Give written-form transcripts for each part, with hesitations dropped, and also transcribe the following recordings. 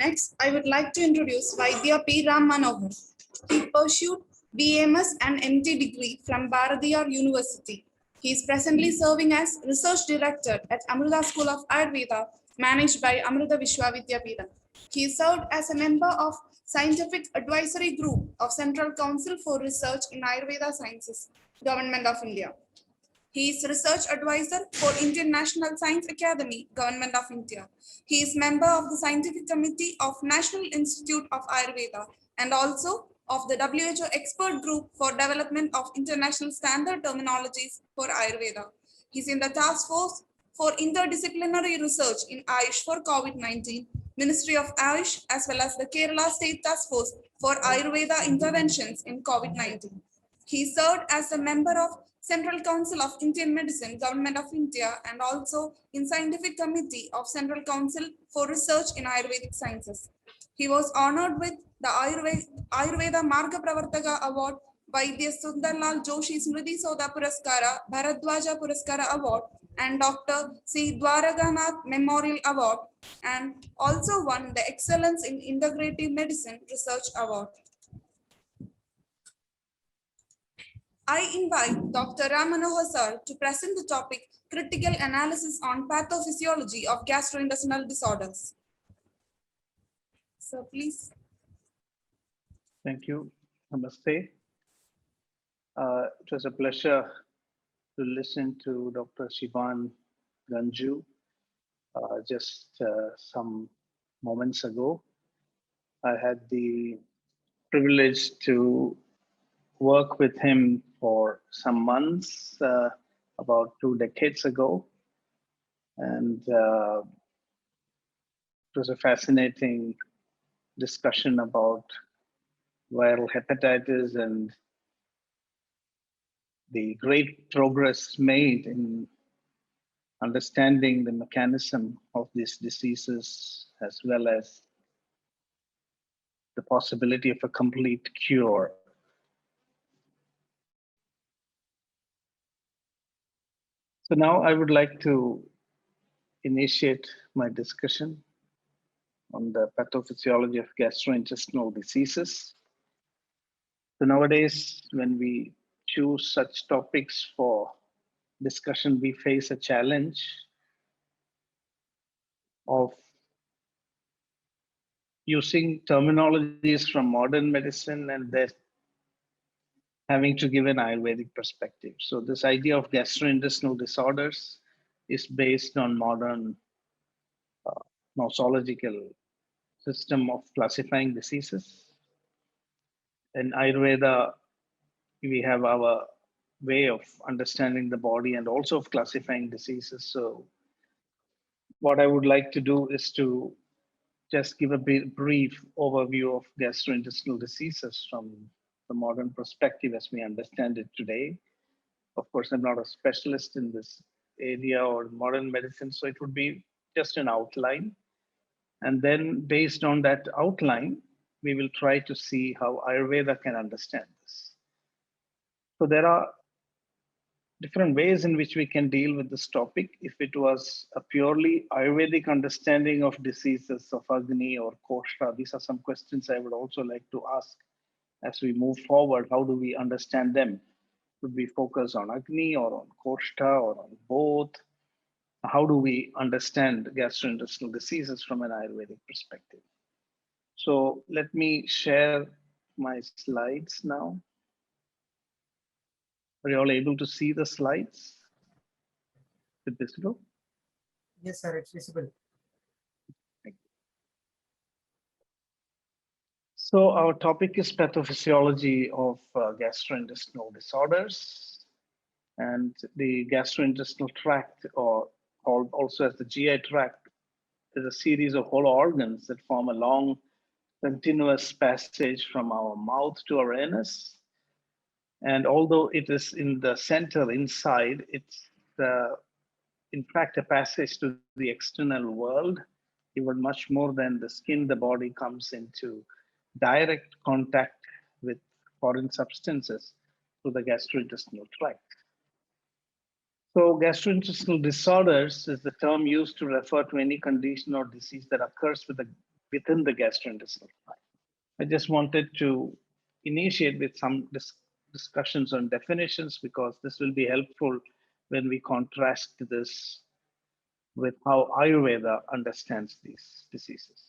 Next, I would like to introduce Vaidya P. Ram Manohar. He pursued BMS and MD degree from Bharatiyar University. He is presently serving as Research Director at Amritha School of Ayurveda, managed by Amritha Vishwavidyapeetham. He served as a member of Scientific Advisory Group of Central Council for Research in Ayurveda Sciences, Government of India. He is research advisor for Indian National Science Academy, Government of India. He is member of the Scientific Committee of National Institute of Ayurveda and also of the WHO Expert Group for Development of International Standard Terminologies for Ayurveda. He is in the Task Force for Interdisciplinary Research in Ayush for COVID-19, Ministry of Ayush, as well as the Kerala State Task Force for Ayurveda Interventions in COVID-19. He served as a member of Central Council of Indian Medicine, Government of India, and also in Scientific Committee of Central Council for Research in Ayurvedic Sciences. He was honored with the Ayurveda Marga Pravartaka Award, Vaidya Sundarlal Joshi Smriti Soda Puraskara, Bharadwaja Puraskara Award, and Dr. C. Dwaraganath Memorial Award, and also won the Excellence in Integrative Medicine Research Award. I invite Dr. Ram Manohar sir to present the topic Critical Analysis on Pathophysiology of Gastrointestinal Disorders. Sir, please. Thank you. Namaste. It was a pleasure to listen to Dr. Shivan Ganju just some moments ago. I had the privilege to work with him for some months, about 2 decades ago. And it was a fascinating discussion about viral hepatitis and the great progress made in understanding the mechanism of these diseases, as well as the possibility of a complete cure. So now I would like to initiate my discussion on the pathophysiology of gastrointestinal diseases. So nowadays, when we choose such topics for discussion, we face a challenge of using terminologies from modern medicine and then having to give an Ayurvedic perspective. So this idea of gastrointestinal disorders is based on modern nosological system of classifying diseases. In Ayurveda, we have our way of understanding the body and also of classifying diseases. So what I would like to do is to just give a brief overview of gastrointestinal diseases from the modern perspective as we understand it today. Of course, I'm not a specialist in this area or modern medicine, so it would be just an outline. And then based on that outline, we will try to see how Ayurveda can understand this. So there are different ways in which we can deal with this topic. If it was a purely Ayurvedic understanding of diseases of Agni or Kosha, these are some questions I would also like to ask as we move forward. How do we understand them? Should we focus on Agni or on Kosha or on both? How do we understand gastrointestinal diseases from an Ayurvedic perspective? So let me share my slides now. Are you all able to see the slides? Is it visible? Yes, sir, it's visible. So our topic is pathophysiology of gastrointestinal disorders. And the gastrointestinal tract, or called also as the GI tract, is a series of whole organs that form a long continuous passage from our mouth to our anus. And although it is in the center inside, it's in fact a passage to the external world. Even much more than the skin, the body comes into direct contact with foreign substances through the gastrointestinal tract. So gastrointestinal disorders is the term used to refer to any condition or disease that occurs with the within the gastrointestinal tract. I just wanted to initiate with some discussions on definitions because this will be helpful when we contrast this with how Ayurveda understands these diseases.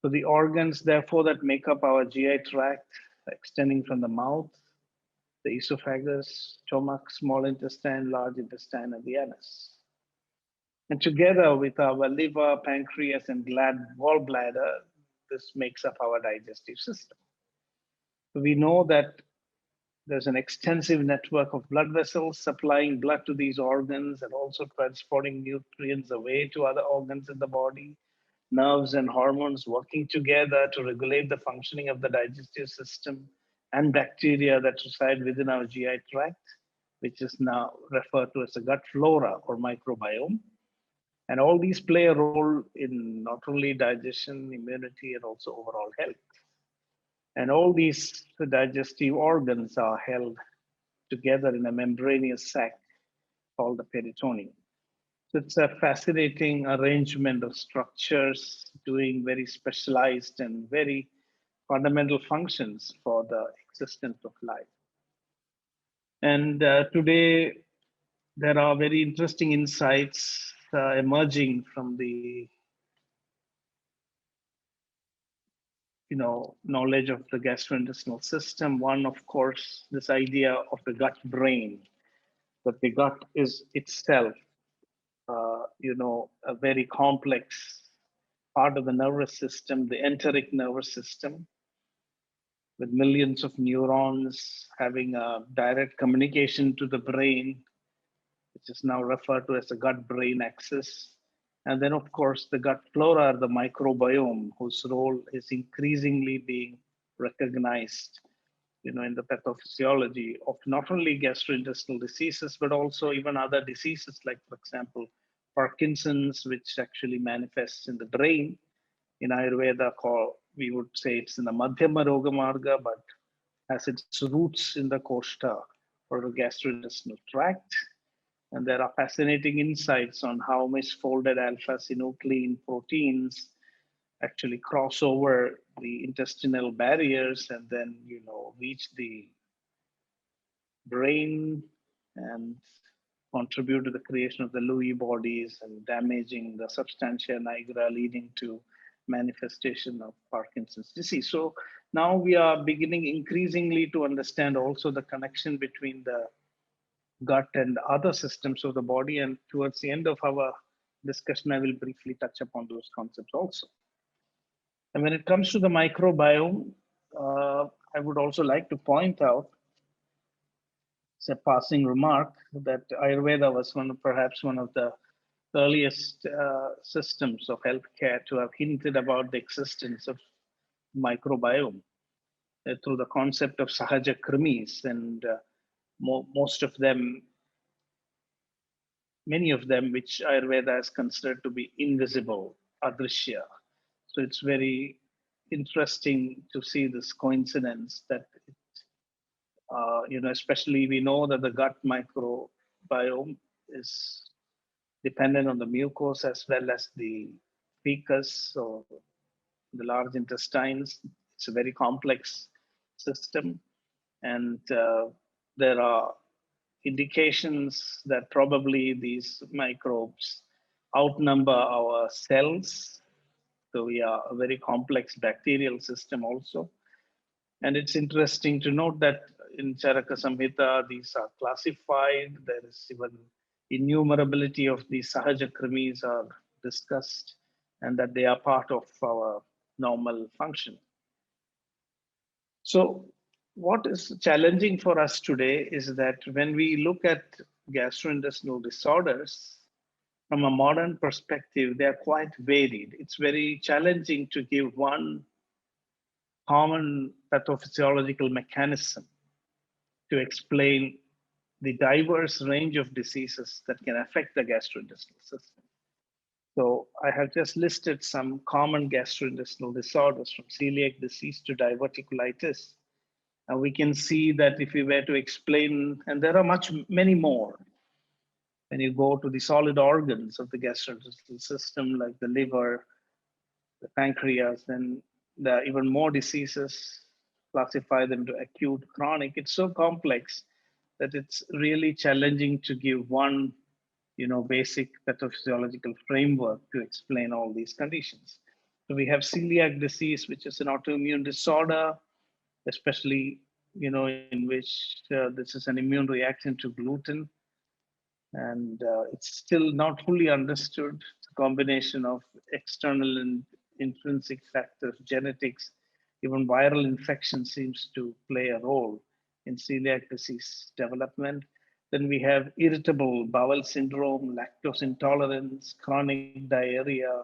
So the organs, therefore, that make up our GI tract, extending from the mouth, the esophagus, stomach, small intestine, large intestine, and the anus. And together with our liver, pancreas, and gallbladder, this makes up our digestive system. We know that there's an extensive network of blood vessels supplying blood to these organs and also transporting nutrients away to other organs in the body, nerves and hormones working together to regulate the functioning of the digestive system and bacteria that reside within our GI tract, which is now referred to as the gut flora or microbiome. And all these play a role in not only digestion, immunity, and also overall health. And all these digestive organs are held together in a membranous sac called the peritoneum. So it's a fascinating arrangement of structures doing very specialized and very fundamental functions for the existence of life. And today, there are very interesting insights emerging from the knowledge of the gastrointestinal system. One, of course, this idea of the gut brain, that the gut is itself, a very complex part of the nervous system, the enteric nervous system, with millions of neurons having a direct communication to the brain, which is now referred to as the gut-brain axis. And then, of course, the gut flora, the microbiome, whose role is increasingly being recognized, in the pathophysiology of not only gastrointestinal diseases, but also even other diseases like, for example, Parkinson's, which actually manifests in the brain. In Ayurveda, we would say it's in the Madhyama Roga Marga, but has its roots in the koshta or the gastrointestinal tract. And there are fascinating insights on how misfolded alpha-synuclein proteins actually cross over the intestinal barriers and then, reach the brain and contribute to the creation of the Lewy bodies and damaging the substantia nigra, leading to manifestation of Parkinson's disease. So now we are beginning increasingly to understand also the connection between the gut and other systems of the body. And towards the end of our discussion, I will briefly touch upon those concepts also. And when it comes to the microbiome, I would also like to point out, it's a passing remark, that Ayurveda was perhaps one of the earliest systems of healthcare to have hinted about the existence of microbiome through the concept of sahaja krimis, and most of them, many of them, which Ayurveda is considered to be invisible, adrishya. So it's very interesting to see this coincidence that, especially we know that the gut microbiome is dependent on the mucus as well as the fecus or the large intestines. It's a very complex system. And there are indications that probably these microbes outnumber our cells. So we are a very complex bacterial system also. And it's interesting to note that in Charaka Samhita, these are classified. There is even innumerability of these Sahaja Krimis are discussed, and that they are part of our normal function. So what is challenging for us today is that when we look at gastrointestinal disorders, from a modern perspective, they are quite varied. It's very challenging to give one common pathophysiological mechanism to explain the diverse range of diseases that can affect the gastrointestinal system. So I have just listed some common gastrointestinal disorders, from celiac disease to diverticulitis. And we can see that if we were to explain, and there are many more, when you go to the solid organs of the gastrointestinal system, like the liver, the pancreas, then there are even more diseases, classify them to acute, chronic. It's so complex that it's really challenging to give one, basic pathophysiological framework to explain all these conditions. So we have celiac disease, which is an autoimmune disorder, especially, in which this is an immune reaction to gluten, and it's still not fully understood. It's a combination of external and intrinsic factors, genetics, even viral infection seems to play a role in celiac disease development. Then we have irritable bowel syndrome, lactose intolerance, chronic diarrhea,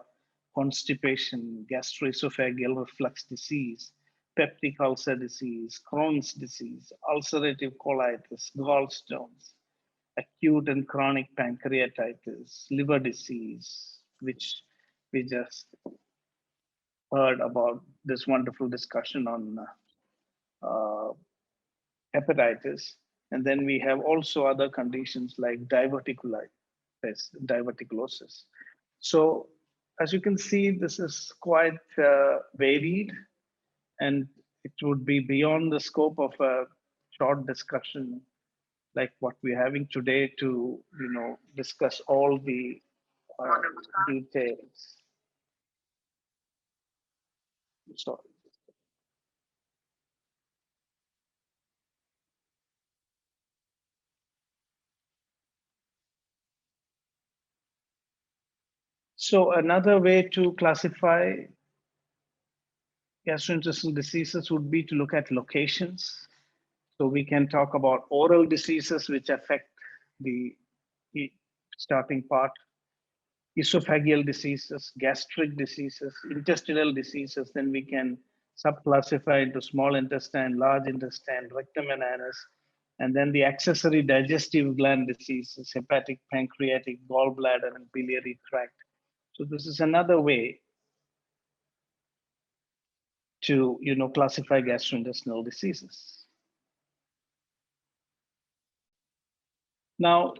constipation, gastroesophageal reflux disease, peptic ulcer disease, Crohn's disease, ulcerative colitis, gallstones, acute and chronic pancreatitis, liver disease, which we just heard about this wonderful discussion on uh, hepatitis. And then we have also other conditions like diverticulosis. So as you can see, this is quite varied, and it would be beyond the scope of a short discussion like what we're having today to discuss all the uh, details. So, so another way to classify gastrointestinal diseases would be to look at locations. So we can talk about oral diseases which affect the starting part, esophageal diseases, gastric diseases, intestinal diseases. Then we can subclassify into small intestine, large intestine, rectum and anus, and then the accessory digestive gland diseases, hepatic, pancreatic, gallbladder, and biliary tract. So this is another way to classify gastrointestinal diseases. Now,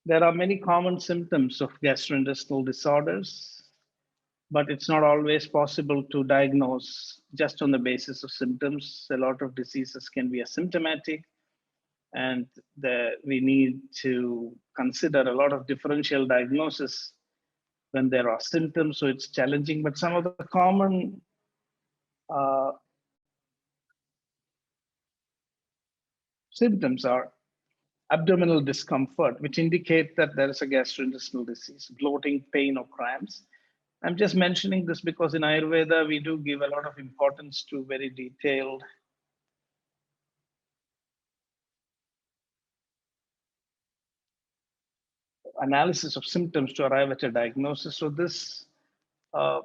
there are many common symptoms of gastrointestinal disorders, but it's not always possible to diagnose just on the basis of symptoms. A lot of diseases can be asymptomatic, and we need to consider a lot of differential diagnosis when there are symptoms, so it's challenging. But some of the common uh, symptoms are abdominal discomfort, which indicate that there is a gastrointestinal disease, bloating, pain, or cramps. I'm just mentioning this because in Ayurveda, we do give a lot of importance to very detailed analysis of symptoms to arrive at a diagnosis. So this uh,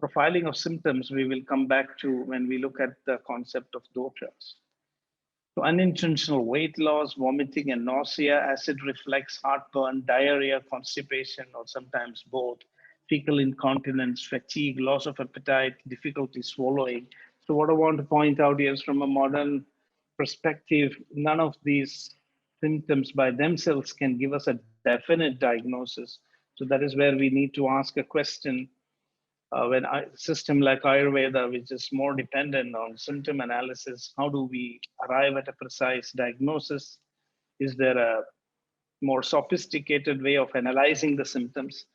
profiling of symptoms, we will come back to when we look at the concept of doshas. So unintentional weight loss, vomiting and nausea, acid reflux, heartburn, diarrhea, constipation, or sometimes both, fecal incontinence, fatigue, loss of appetite, difficulty swallowing. So what I want to point out here is from a modern perspective, none of these symptoms by themselves can give us a definite diagnosis. So that is where we need to ask a question when a system like Ayurveda, which is more dependent on symptom analysis, how do we arrive at a precise diagnosis? Is there a more sophisticated way of analyzing the symptoms?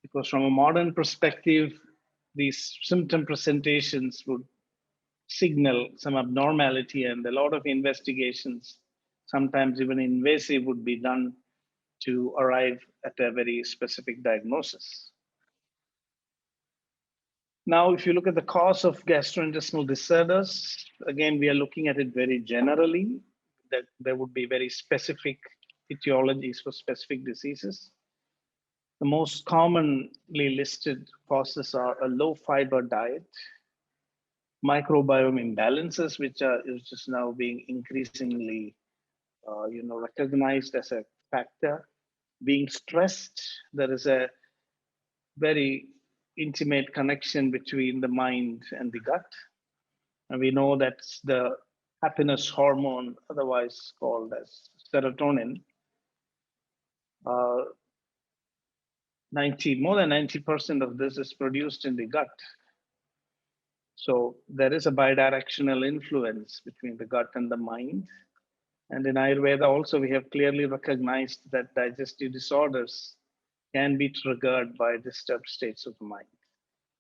Because from a modern perspective, these symptom presentations would signal some abnormality, and a lot of investigations, sometimes even invasive, would be done to arrive at a very specific diagnosis. Now, if you look at the cause of gastrointestinal disorders, again, we are looking at it very generally, that there would be very specific etiologies for specific diseases. The most commonly listed causes are a low fiber diet, microbiome imbalances, which is just now being increasingly recognized as a factor, being stressed. There is a very intimate connection between the mind and the gut. And we know that's the happiness hormone, otherwise called as serotonin. more than 90% of this is produced in the gut. So there is a bidirectional influence between the gut and the mind. And in Ayurveda also, we have clearly recognized that digestive disorders can be triggered by disturbed states of the mind.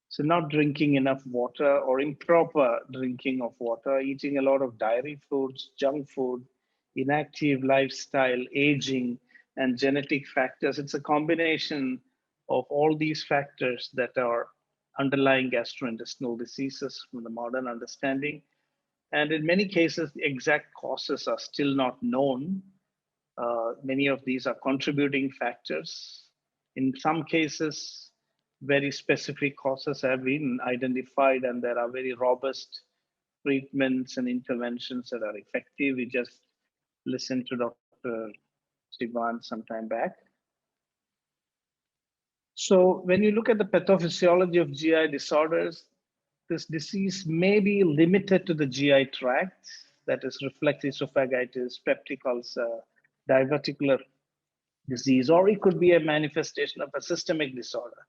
So not drinking enough water or improper drinking of water, eating a lot of dairy foods, junk food, inactive lifestyle, aging, and genetic factors. It's a combination of all these factors that are underlying gastrointestinal diseases from the modern understanding. And in many cases, the exact causes are still not known. Many of these are contributing factors. In some cases, very specific causes have been identified, and there are very robust treatments and interventions that are effective. We just listened to Dr. Sivan some time back. So when you look at the pathophysiology of GI disorders, this disease may be limited to the GI tract, that is reflux esophagitis, peptic ulcer, diverticular disease, or it could be a manifestation of a systemic disorder,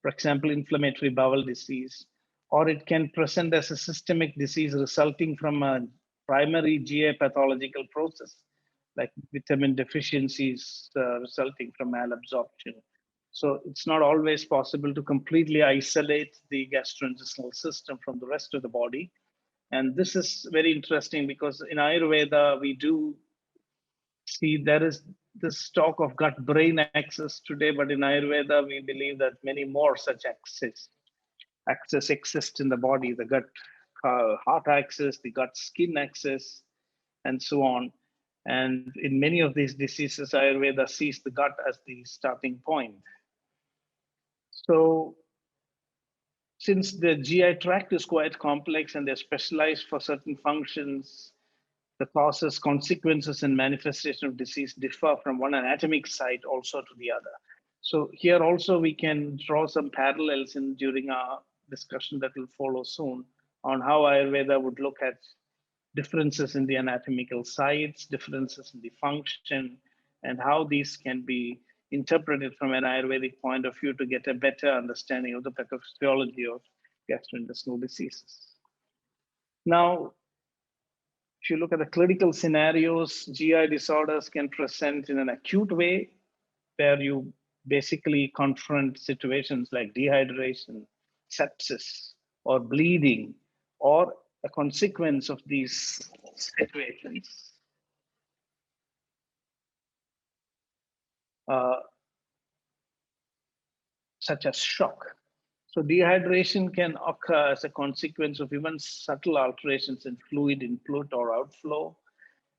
for example, inflammatory bowel disease, or it can present as a systemic disease resulting from a primary GI pathological process, like vitamin deficiencies resulting from malabsorption. So it's not always possible to completely isolate the gastrointestinal system from the rest of the body. And this is very interesting because in Ayurveda, we do see there is this talk of gut brain axis today, but in Ayurveda, we believe that many more such axis exist in the body, the gut heart axis, the gut skin axis, and so on. And in many of these diseases, Ayurveda sees the gut as the starting point. So since the GI tract is quite complex and they're specialized for certain functions, the causes, consequences, and manifestation of disease differ from one anatomic site also to the other. So here also we can draw some parallels in during our discussion that will follow soon on how Ayurveda would look at differences in the anatomical sites, differences in the function, and how these can be interpreted from an Ayurvedic point of view to get a better understanding of the pathophysiology of gastrointestinal diseases. Now, if you look at the clinical scenarios, GI disorders can present in an acute way, where you basically confront situations like dehydration, sepsis, or bleeding, or a consequence of these situations. Such as shock. So dehydration can occur as a consequence of even subtle alterations in fluid input or outflow,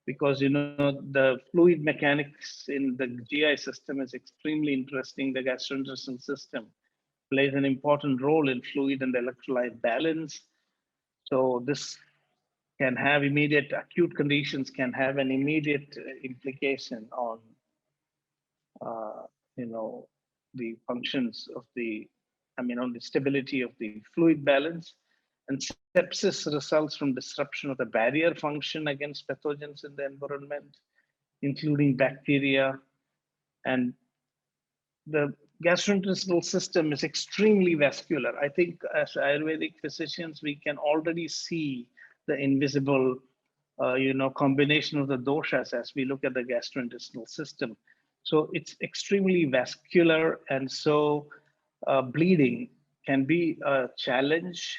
because the fluid mechanics in the GI system is extremely interesting. The gastrointestinal system plays an important role in fluid and electrolyte balance. So this can have immediate acute conditions, can have an immediate implication on the functions of on the stability of the fluid balance. And sepsis results from disruption of the barrier function against pathogens in the environment, including bacteria. And the gastrointestinal system is extremely vascular. I think as Ayurvedic physicians, we can already see the invisible combination of the doshas as we look at the gastrointestinal system. So it's extremely vascular, and so bleeding can be a challenge.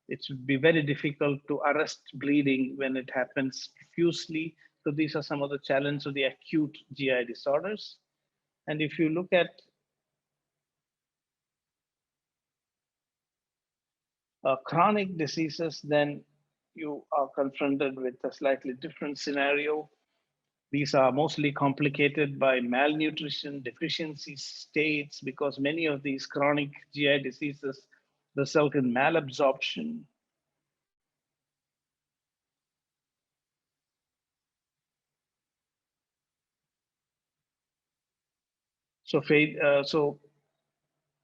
It would be very difficult to arrest bleeding when it happens profusely. So these are some of the challenges of the acute GI disorders. And if you look at chronic diseases, then you are confronted with a slightly different scenario. These are mostly complicated by malnutrition, deficiency states, because many of these chronic GI diseases result in malabsorption. So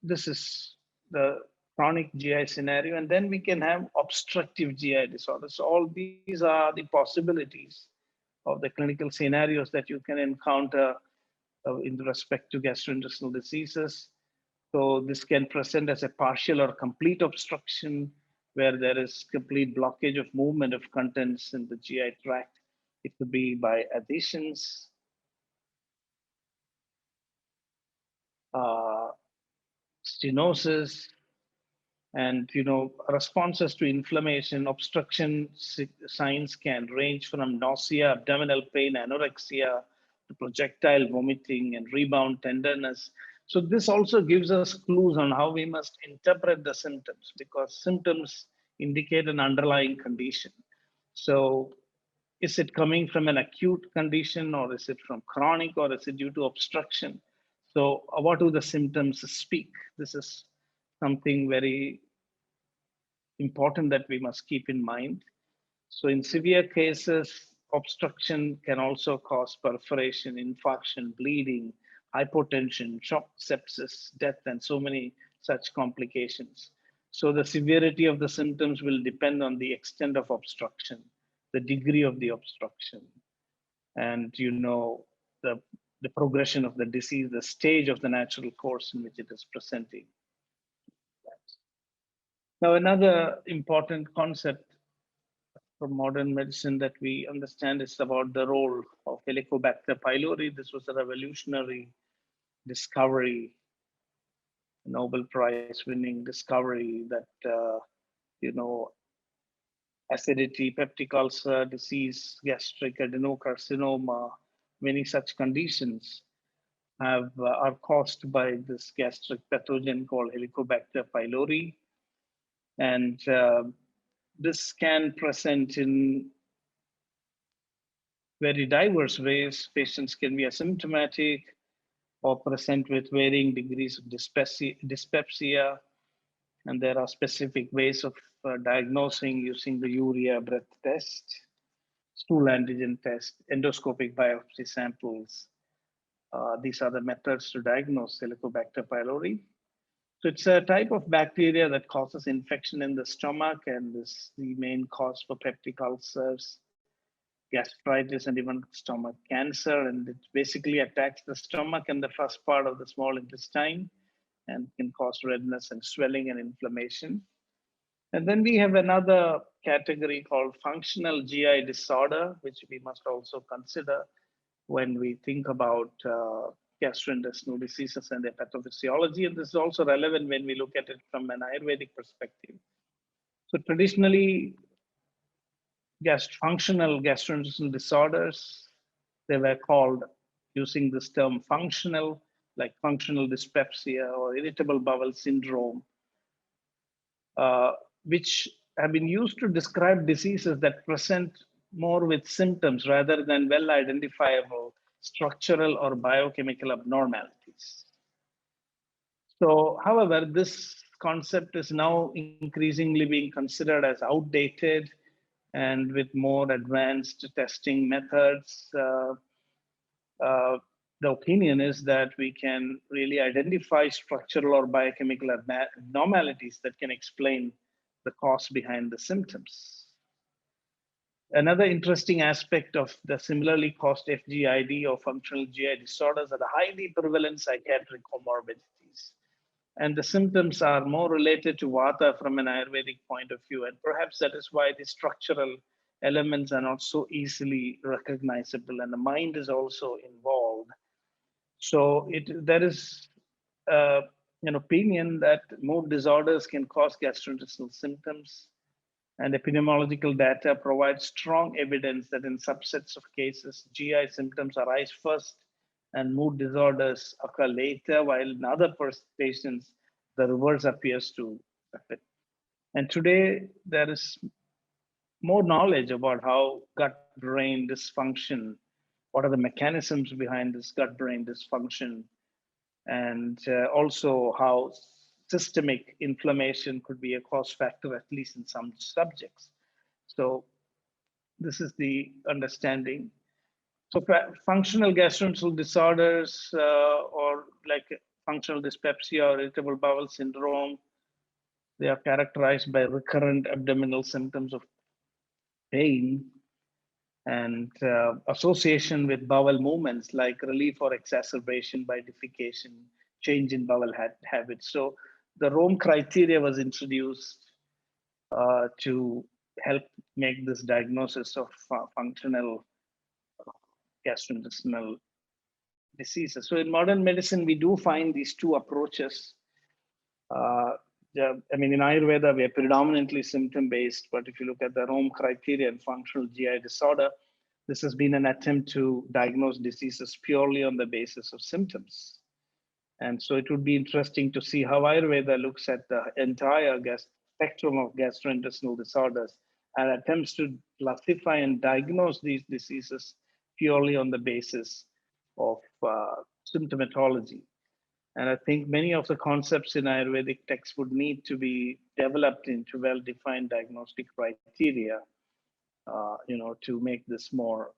this is the chronic GI scenario, and then we can have obstructive GI disorders. So all these are the possibilities of the clinical scenarios that you can encounter in respect to gastrointestinal diseases. So this can present as a partial or complete obstruction where there is complete blockage of movement of contents in the GI tract. It could be by adhesions, stenosis, and responses to inflammation. Obstruction signs can range from nausea, abdominal pain, anorexia, to projectile vomiting and rebound tenderness. So this also gives us clues on how we must interpret the symptoms, because symptoms indicate an underlying condition. So is it coming from an acute condition, or is it from chronic, or is it due to obstruction? So what do the symptoms speak? This is something very important that we must keep in mind. So in severe cases, obstruction can also cause perforation, infarction, bleeding, hypotension, shock, sepsis, death, and so many such complications. So the severity of the symptoms will depend on the extent of obstruction, the degree of the obstruction, and the progression of the disease, the stage of the natural course in which it is presenting. Now, another important concept from modern medicine that we understand is about the role of Helicobacter pylori. This was a revolutionary discovery, Nobel Prize winning discovery that, acidity, peptic ulcer disease, gastric adenocarcinoma, many such conditions are caused by this gastric pathogen called Helicobacter pylori. And this can present in very diverse ways. Patients can be asymptomatic or present with varying degrees of dyspepsia. And there are specific ways of diagnosing using the urea breath test, stool antigen test, endoscopic biopsy samples. These are the methods to diagnose Helicobacter pylori. So it's a type of bacteria that causes infection in the stomach, and is the main cause for peptic ulcers, gastritis, and even stomach cancer. And it basically attacks the stomach and the first part of the small intestine and can cause redness and swelling and inflammation. And then we have another category called functional GI disorder, which we must also consider when we think about gastrointestinal diseases and their pathophysiology. And this is also relevant when we look at it from an Ayurvedic perspective. So traditionally, functional gastrointestinal disorders, they were called using this term functional, like functional dyspepsia or irritable bowel syndrome, which have been used to describe diseases that present more with symptoms rather than well identifiable structural or biochemical abnormalities. So, however, this concept is now increasingly being considered as outdated, and with more advanced testing methods, the opinion is that we can really identify structural or biochemical abnormalities that can explain the cause behind the symptoms. Another interesting aspect of the similarly caused FGID or functional GI disorders are the highly prevalent psychiatric comorbidities. And the symptoms are more related to vata from an Ayurvedic point of view. And perhaps that is why the structural elements are not so easily recognizable, and the mind is also involved. So there is an opinion that mood disorders can cause gastrointestinal symptoms, and epidemiological data provides strong evidence that in subsets of cases, GI symptoms arise first and mood disorders occur later, while in other patients, the reverse appears to happen. And today, there is more knowledge about how gut-brain dysfunction, what are the mechanisms behind this gut-brain dysfunction, and also how systemic inflammation could be a cause factor, at least in some subjects. So this is the understanding. So functional gastrointestinal disorders or like functional dyspepsia or irritable bowel syndrome, they are characterized by recurrent abdominal symptoms of pain and association with bowel movements like relief or exacerbation by defecation, change in bowel habits. So the Rome criteria was introduced to help make this diagnosis of functional gastrointestinal diseases. So in modern medicine, we do find these two approaches. I mean, in Ayurveda, we are predominantly symptom-based, but if you look at the Rome criteria and functional GI disorder, this has been an attempt to diagnose diseases purely on the basis of symptoms. And so it would be interesting to see how Ayurveda looks at the entire spectrum of gastrointestinal disorders and attempts to classify and diagnose these diseases purely on the basis of symptomatology. And I think many of the concepts in Ayurvedic texts would need to be developed into well-defined diagnostic criteria, to make this more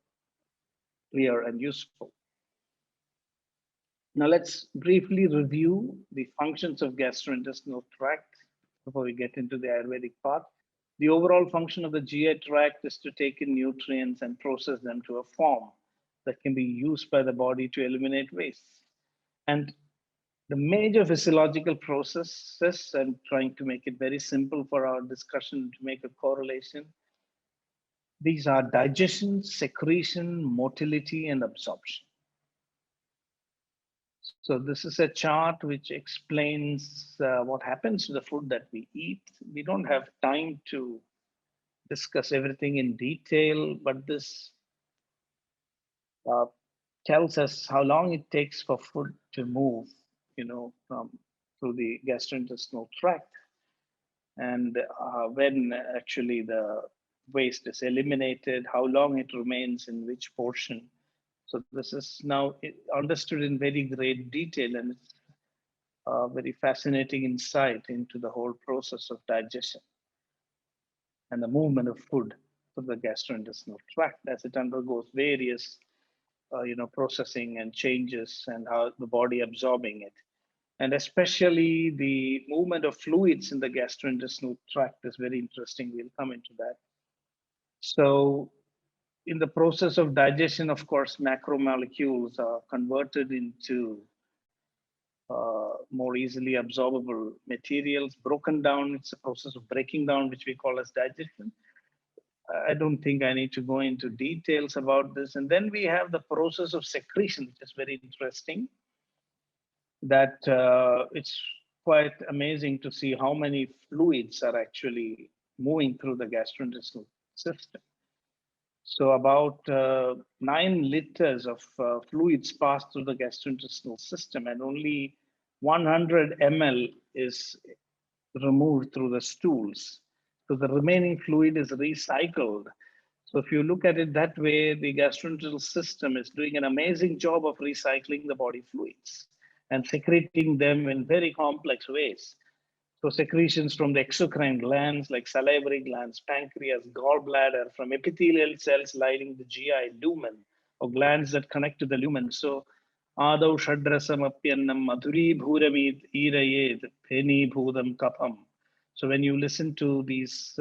clear and useful. Now let's briefly review the functions of gastrointestinal tract before we get into the Ayurvedic part. The overall function of the GI tract is to take in nutrients and process them to a form that can be used by the body to eliminate waste. And the major physiological processes, and trying to make it very simple for our discussion to make a correlation, these are digestion, secretion, motility, and absorption. So this is a chart which explains what happens to the food that we eat. We don't have time to discuss everything in detail, but this tells us how long it takes for food to move, through the gastrointestinal tract, and when actually the waste is eliminated, how long it remains in which portion. So this is now understood in very great detail, and it's a very fascinating insight into the whole process of digestion and the movement of food through the gastrointestinal tract as it undergoes various processing and changes, and how the body absorbing it. And especially the movement of fluids in the gastrointestinal tract is very interesting. We'll come into that. So in the process of digestion, of course, macromolecules are converted into more easily absorbable materials, broken down. It's a process of breaking down, which we call as digestion. I don't think I need to go into details about this. And then we have the process of secretion, which is very interesting. That it's quite amazing to see how many fluids are actually moving through the gastrointestinal system. So about 9 liters of fluids pass through the gastrointestinal system, and only 100 ml is removed through the stools. So the remaining fluid is recycled. So if you look at it that way, the gastrointestinal system is doing an amazing job of recycling the body fluids and secreting them in very complex ways. So secretions from the exocrine glands like salivary glands, pancreas, gallbladder, from epithelial cells lining the GI lumen, or glands that connect to the lumen. So Adau Shadrasam Apyannam Madhuri Bhuramid Irayed Peni Bhudam Kapam. So when you listen to these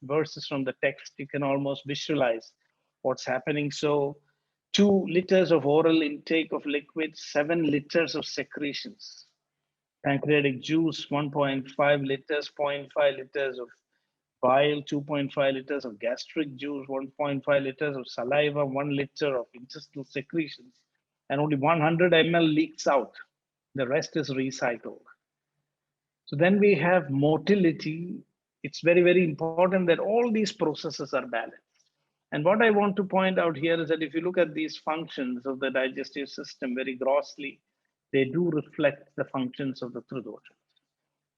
verses from the text, you can almost visualize what's happening. So 2 liters of oral intake of liquid, 7 liters of secretions. Pancreatic juice, 1.5 liters, 0.5 liters of bile, 2.5 liters of gastric juice, 1.5 liters of saliva, 1 liter of intestinal secretions, and only 100 ml leaks out. The rest is recycled. So then we have motility. It's very, very important that all these processes are balanced. And what I want to point out here is that if you look at these functions of the digestive system very grossly, they do reflect the functions of the Tridosha.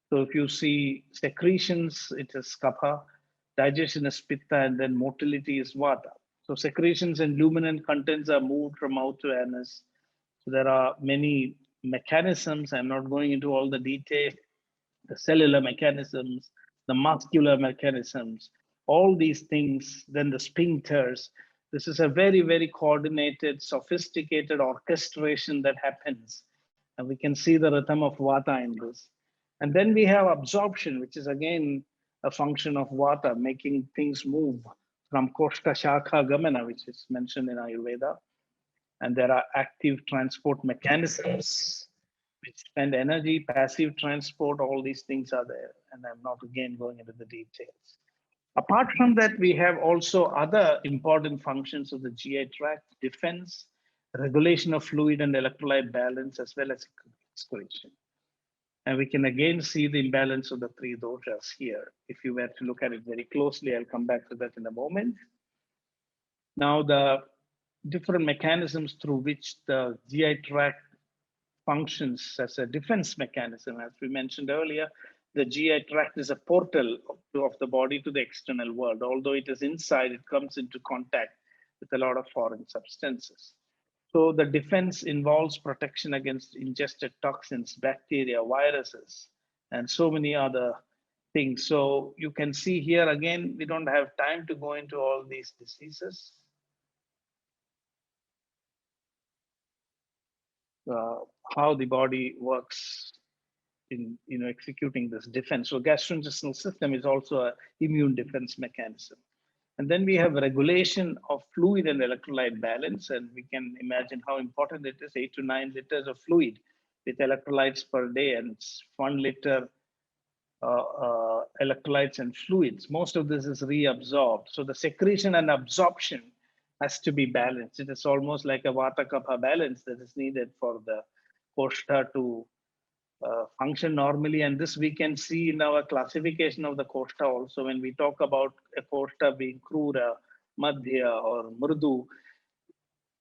So if you see secretions, it is kapha, digestion is pitta, and then motility is vata. So secretions and luminant contents are moved from mouth to anus. So there are many mechanisms. I'm not going into all the detail. The cellular mechanisms, the muscular mechanisms, all these things, then the sphincters. This is a very, very coordinated, sophisticated orchestration that happens. And we can see the rhythm of vata in this. And then we have absorption, which is again a function of vata, making things move from koshta shakha gamana, which is mentioned in Ayurveda. And there are active transport mechanisms we spend energy, passive transport, all these things are there. And I'm not again going into the details. Apart from that, we have also other important functions of the GI tract: defense, regulation of fluid and electrolyte balance, as well as excretion. And we can again see the imbalance of the three doshas here. If you were to look at it very closely, I'll come back to that in a moment. Now, the different mechanisms through which the GI tract functions as a defense mechanism. As we mentioned earlier, the GI tract is a portal of the body to the external world. Although it is inside, it comes into contact with a lot of foreign substances. So the defense involves protection against ingested toxins, bacteria, viruses, and so many other things. So you can see here again, we don't have time to go into all these diseases. How the body works in executing this defense. So gastrointestinal system is also an immune defense mechanism. And then we have regulation of fluid and electrolyte balance. And we can imagine how important it is, 8 to 9 liters of fluid with electrolytes per day, and it's 1 liter electrolytes and fluids. Most of this is reabsorbed. So the secretion and absorption has to be balanced. It is almost like a vata kapha balance that is needed for the koshta to function normally. And this we can see in our classification of the koshta also. When we talk about a koshta being krura, madhya, or mrudu,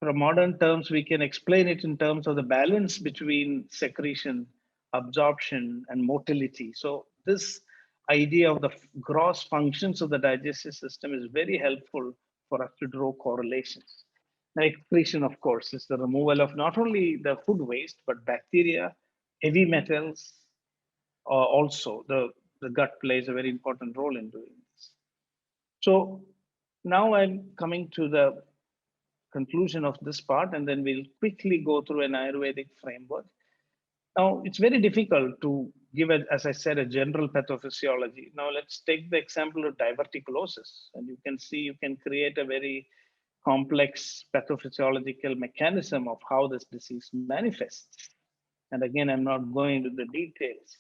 from modern terms, we can explain it in terms of the balance between secretion, absorption, and motility. So this idea of the gross functions of the digestive system is very helpful for us to draw correlations. Now, excretion, of course, is the removal of not only the food waste, but bacteria, heavy metals. Also, the gut plays a very important role in doing this. So now I'm coming to the conclusion of this part, and then we'll quickly go through an Ayurvedic framework. Now, it's very difficult to give, as I said, a general pathophysiology. Now, let's take the example of diverticulosis. And you can see you can create a very complex pathophysiological mechanism of how this disease manifests. And again, I'm not going into the details.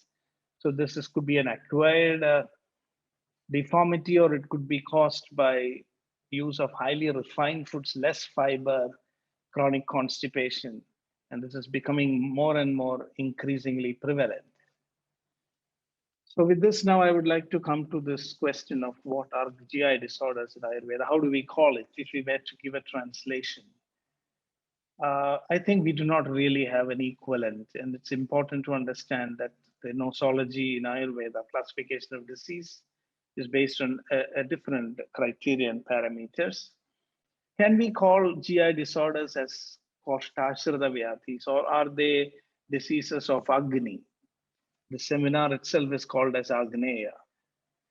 So could be an acquired deformity, or it could be caused by use of highly refined foods, less fiber, chronic constipation. And this is becoming more and more increasingly prevalent. So with this, now I would like to come to this question of what are GI disorders in Ayurveda? How do we call it if we were to give a translation? I think we do not really have an equivalent, and it's important to understand that the nosology in Ayurveda, classification of disease, is based on a different criteria and parameters. Can we call GI disorders as Koshtashrada Vyathis, or are they diseases of Agni? The seminar itself is called as Agneya.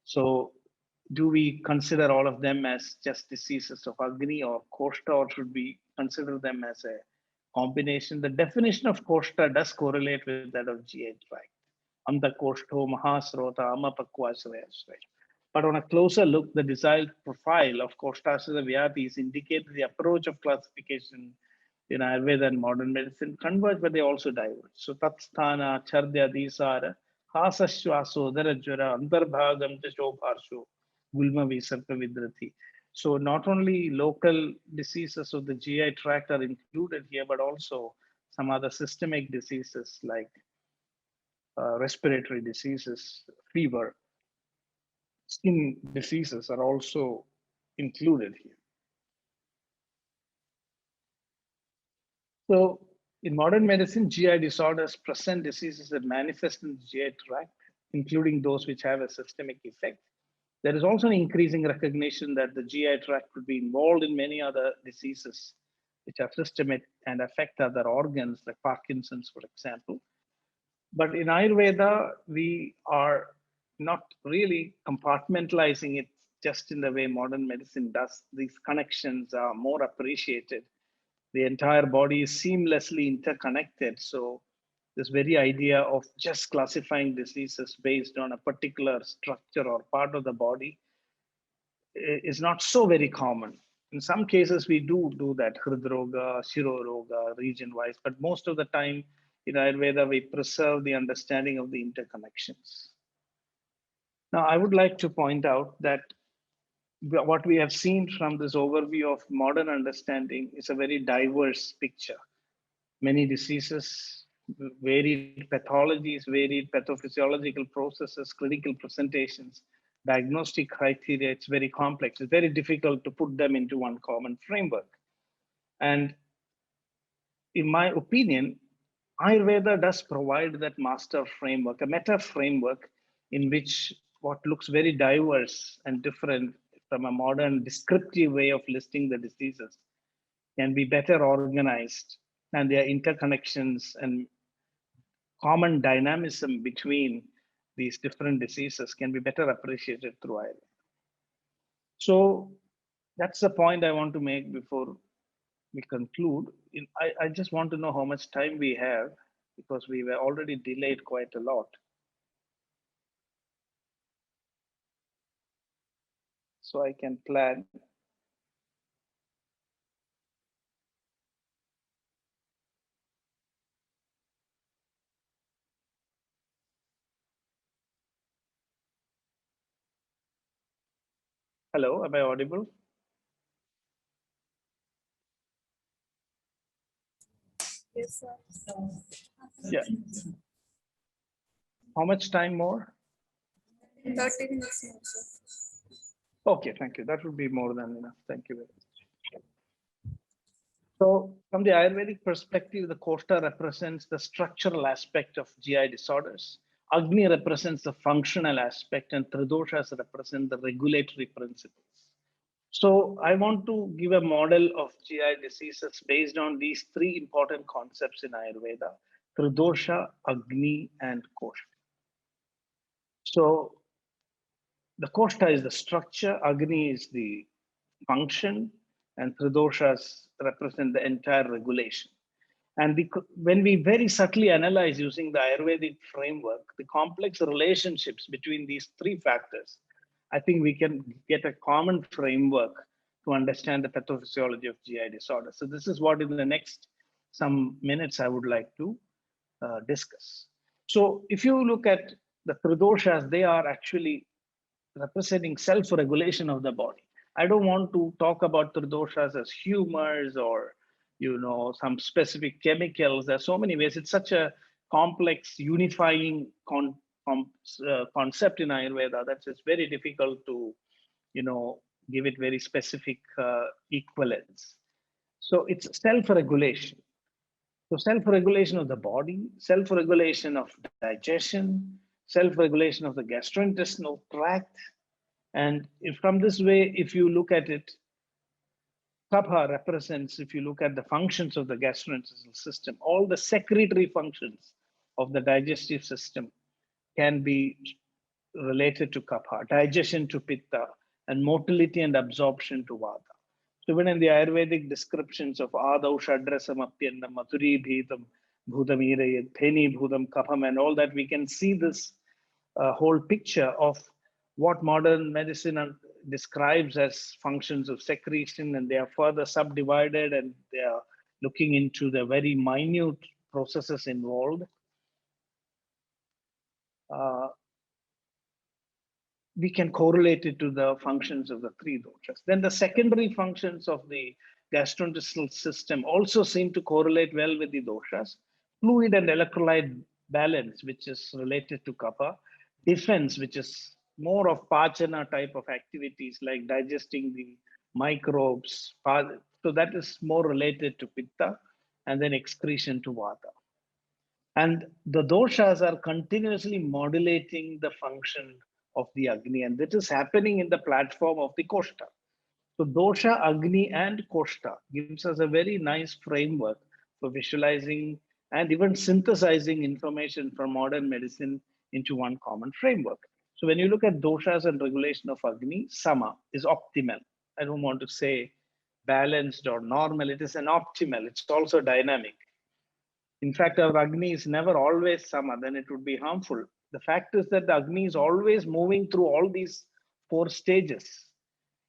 So do we consider all of them as just diseases of Agni or Koshta, or should we consider them as a combination? The definition of Koshta does correlate with that of GI tract. Anta Koshto Mahasrota Amapakvashrayasray. But on a closer look, the desired profile of Koshtashrada Vyathis indicates the approach of classification in Ayurveda and modern medicine converge, but they also diverge. So Tatsthana, Chardya, these are Hasashwaso, Darajvara, Antarbhagam, Chobharsho, Gulma Visarka Vidrati. So not only local diseases of the GI tract are included here, but also some other systemic diseases like respiratory diseases, fever, skin diseases are also included here. So in modern medicine, GI disorders present diseases that manifest in the GI tract, including those which have a systemic effect. There is also an increasing recognition that the GI tract could be involved in many other diseases which are systemic and affect other organs, like Parkinson's, for example. But in Ayurveda, we are not really compartmentalizing it just in the way modern medicine does. These connections are more appreciated. The entire body is seamlessly interconnected. So this very idea of just classifying diseases based on a particular structure or part of the body is not so very common. In some cases, we do that, Hridroga, Shiroroga, region-wise, but most of the time, In Ayurveda, we preserve the understanding of the interconnections. Now, I would like to point out that what we have seen from this overview of modern understanding is a very diverse picture. Many diseases, varied pathologies, varied pathophysiological processes, clinical presentations, diagnostic criteria. It's very complex. It's very difficult to put them into one common framework. And in my opinion, Ayurveda does provide that master framework, a meta framework in which what looks very diverse and different from a modern descriptive way of listing the diseases can be better organized, and their interconnections and common dynamism between these different diseases can be better appreciated through Ayurveda. So that's the point I want to make before we conclude. I just want to know how much time we have because we were already delayed quite a lot. So I can plan. Hello, am I audible? Yes, sir. Yeah. How much time more? 30 minutes more, sir. Okay, thank you. That would be more than enough. Thank you very much. So from the Ayurvedic perspective, the Koshta represents the structural aspect of GI disorders. Agni represents the functional aspect, and Tridoshas represent the regulatory principles. So I want to give a model of GI diseases based on these three important concepts in Ayurveda: Tridosha, Agni, and Koshta. So the Koshta is the structure, Agni is the function, and Tridoshas represent the entire regulation. And when we very subtly analyze using the Ayurvedic framework, the complex relationships between these three factors, I think we can get a common framework to understand the pathophysiology of GI disorder. So this is what in the next some minutes I would like to discuss. So if you look at the Tridoshas, they are actually representing self-regulation of the body. I don't want to talk about tridoshas as humors or some specific chemicals. There's so many ways. It's such a complex, unifying concept in Ayurveda that it's very difficult to give it very specific equivalents. So it's self-regulation. So self-regulation of the body, self-regulation of digestion, self-regulation of the gastrointestinal tract. And if from this way, if you look at it, kapha represents, if you look at the functions of the gastrointestinal system, all the secretory functions of the digestive system can be related to kapha, digestion to pitta, and motility and absorption to vata. So even in the Ayurvedic descriptions of Adau Shadrasam Apyannam, Maturi Bhitam, Bhutamire, Theni Bhutam, Kapham, and all that, we can see this whole picture of what modern medicine describes as functions of secretion, and they are further subdivided and they are looking into the very minute processes involved. We can correlate it to the functions of the three doshas. Then the secondary functions of the gastrointestinal system also seem to correlate well with the doshas. Fluid and electrolyte balance, which is related to kapha. Defense, which is more of pachana type of activities like digesting the microbes. So that is more related to pitta, and then excretion to vata. And the doshas are continuously modulating the function of the Agni, and that is happening in the platform of the Koshta. So dosha, Agni, and Koshta gives us a very nice framework for visualizing and even synthesizing information from modern medicine into one common framework. So when you look at doshas and regulation of Agni, sama is optimal. I don't want to say balanced or normal. It is an optimal. It's also dynamic. In fact, our Agni is never always sama, then it would be harmful. The fact is that the Agni is always moving through all these four stages.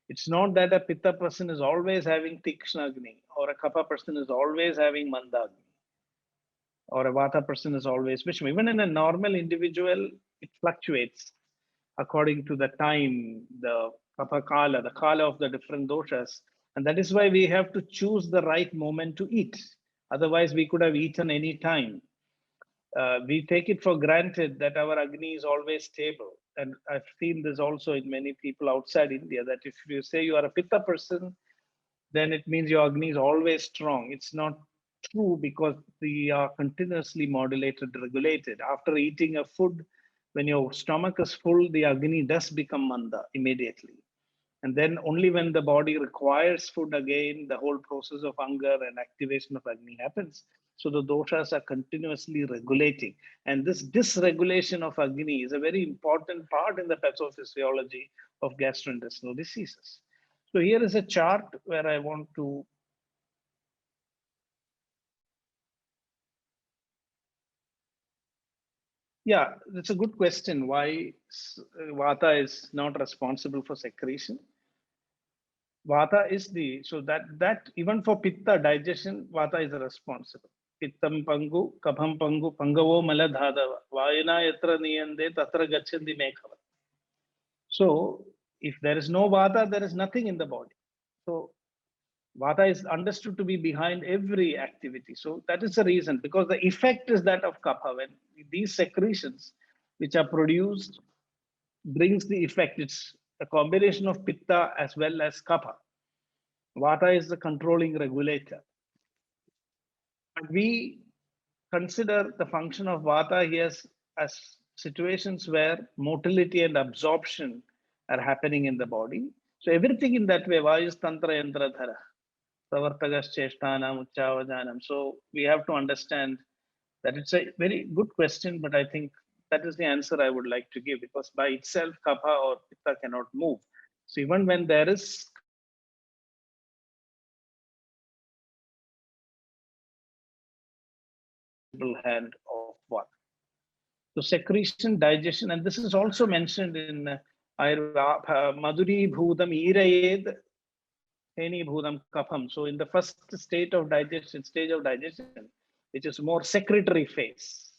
It's not that a Pitta person is always having Tikshna Agni or a Kapha person is always having Manda Agni. or a vata person is always vishnu. Even in a normal individual, it fluctuates according to the time, the kapha kala, the kala of the different doshas. And that is why we have to choose the right moment to eat. Otherwise, we could have eaten any time. We take it for granted that our Agni is always stable. And I've seen this also in many people outside India, that if you say you are a Pitta person, then it means your Agni is always strong. It's not true, because we are continuously modulated, regulated. After eating a food, when your stomach is full, the Agni does become Manda immediately. And then only when the body requires food again, the whole process of hunger and activation of Agni happens. So the doshas are continuously regulating. And this dysregulation of Agni is a very important part in the pathophysiology of gastrointestinal diseases. So here is a chart where I want to yeah, that's a good question. Why vata is not responsible for secretion? Vata is the, so that even for pitta digestion, vata is responsible. Pittam pangu, kabham pangu, pangavo maladhadava, vayana yatra niyande tatra gacchandi mekhava. So if there is no vata, there is nothing in the body. So vata is understood to be behind every activity. So that is the reason, because the effect is that of kapha. When these secretions which are produced brings the effect, it's a combination of pitta as well as kapha. Vata is the controlling regulator. And we consider the function of vata here as situations where motility and absorption are happening in the body. So everything in that way, vayus tantra yantra dhara, savartagas cheshtanam uchavajanam. So we have to understand that it's a very good question, but I think that is the answer I would like to give, because by itself, kapha or pitta cannot move. So even when there is hand of what? So secretion, digestion, and this is also mentioned in Madhuri Bhudam Irayed Heni Bhudam Kapham. So in the first stage of digestion, which is more secretory phase.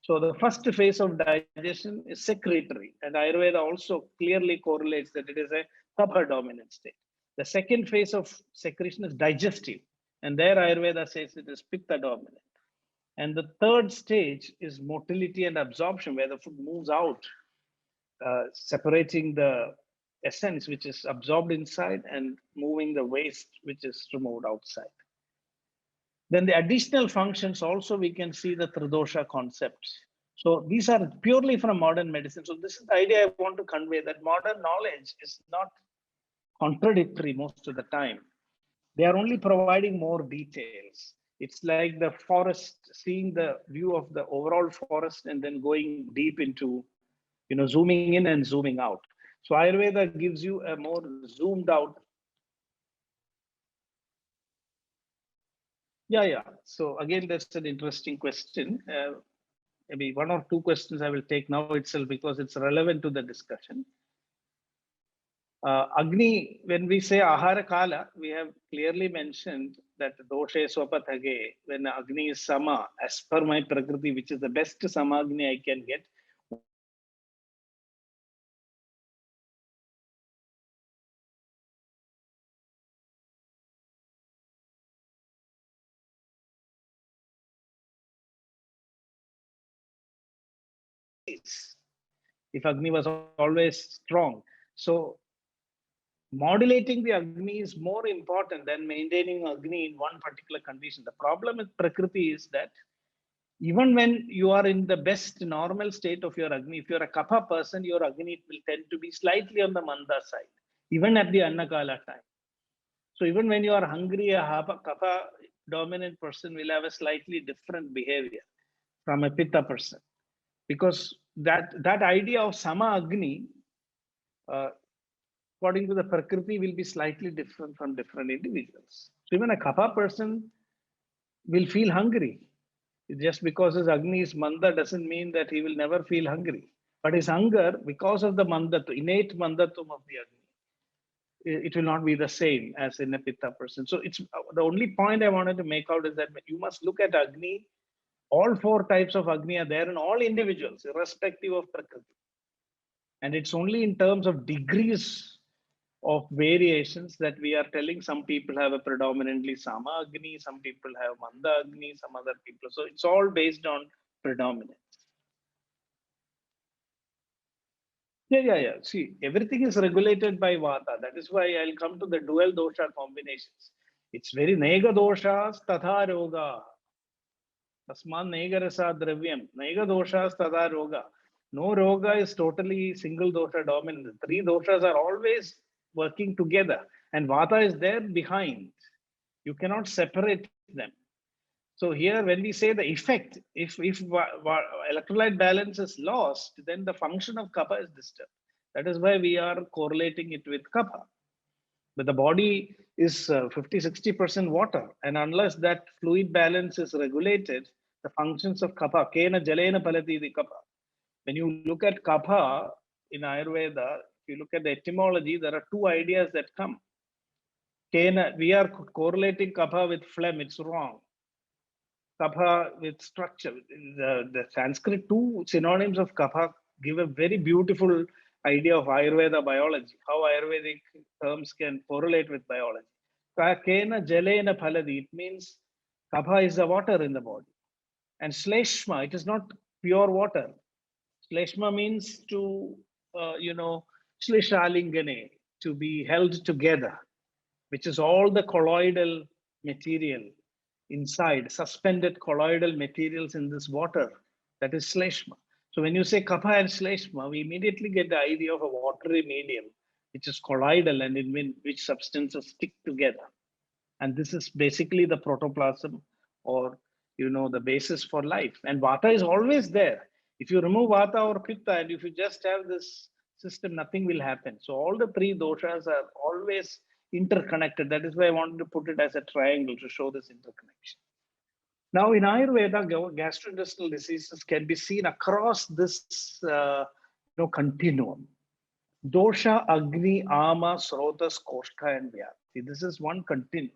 So the first phase of digestion is secretory, and Ayurveda also clearly correlates that it is a kapha dominant state. The second phase of secretion is digestive, and there Ayurveda says it is pitta dominant. And the third stage is motility and absorption, where the food moves out, separating the essence, which is absorbed inside, and moving the waste, which is removed outside. Then the additional functions also, we can see the Tridosha concepts. So these are purely from modern medicine. So this is the idea I want to convey, that modern knowledge is not contradictory most of the time. They are only providing more details. It's like the forest, seeing the view of the overall forest and then going deep into, zooming in and zooming out. So Ayurveda gives you a more zoomed out. Yeah. So again, that's an interesting question. Maybe one or two questions I will take now itself, because it's relevant to the discussion. Agni, when we say Ahara Kala, we have clearly mentioned that Doshe Swapathage, when Agni is Sama, as per my Prakriti, which is the best Samagni I can get. If Agni was always strong. So modulating the Agni is more important than maintaining Agni in one particular condition. The problem with Prakriti is that even when you are in the best normal state of your Agni, if you're a Kapha person, your Agni will tend to be slightly on the Manda side, even at the Annakala time. So even when you are hungry, a Kapha dominant person will have a slightly different behavior from a Pitta person, because that idea of Sama Agni, according to the Prakriti, will be slightly different from different individuals. So even a Kapha person will feel hungry. Just because his Agni is Manda doesn't mean that he will never feel hungry. But his hunger, because of the Mandatum, innate Mandatum of the Agni, it will not be the same as in a Pitta person. So it's the only point I wanted to make out is that you must look at Agni All four types of Agni are there in all individuals, irrespective of Prakriti. And it's only in terms of degrees of variations that we are telling some people have a predominantly Sama Agni, some people have Manda Agni, some other people. So it's all based on predominance. Yeah. See, everything is regulated by Vata. That is why I'll come to the dual dosha combinations. It's very Nega doshas tatha roga. Tasman Nega rasa dravyam. Nega doshas tatha roga. No roga is totally single dosha dominant. The three doshas are always working together. And Vata is there behind. You cannot separate them. So here, when we say the effect, if electrolyte balance is lost, then the function of kapha is disturbed. That is why we are correlating it with kapha. But the body is 50-60% water, and unless that fluid balance is regulated, the functions of kapha, kena jalena palati the kapha. When you look at kapha in Ayurveda, if you look at the etymology, there are two ideas that come. Kena, we are correlating kapha with phlegm, it's wrong. Kapha with structure. The Sanskrit, two synonyms of kapha give a very beautiful idea of Ayurveda biology, how Ayurvedic terms can correlate with biology. Kena jalena phaladi, it means kapha is the water in the body. And shleshma, it is not pure water. Shleshma means to, shleshalingane, to be held together, which is all the colloidal material inside, suspended colloidal materials in this water. That is Shleshma. So when you say Kapha and Shleshma, we immediately get the idea of a watery medium, which is colloidal and in which substances stick together. And this is basically the protoplasm or, the basis for life. And Vata is always there. If you remove Vata or Pitta and if you just have this system, nothing will happen. So all the three doshas are always interconnected. That is why I wanted to put it as a triangle to show this interconnection. Now, in Ayurveda, gastrointestinal diseases can be seen across this continuum. Dosha, Agni, Ama, Srotas, Koshka, and Vyati. This is one continuum.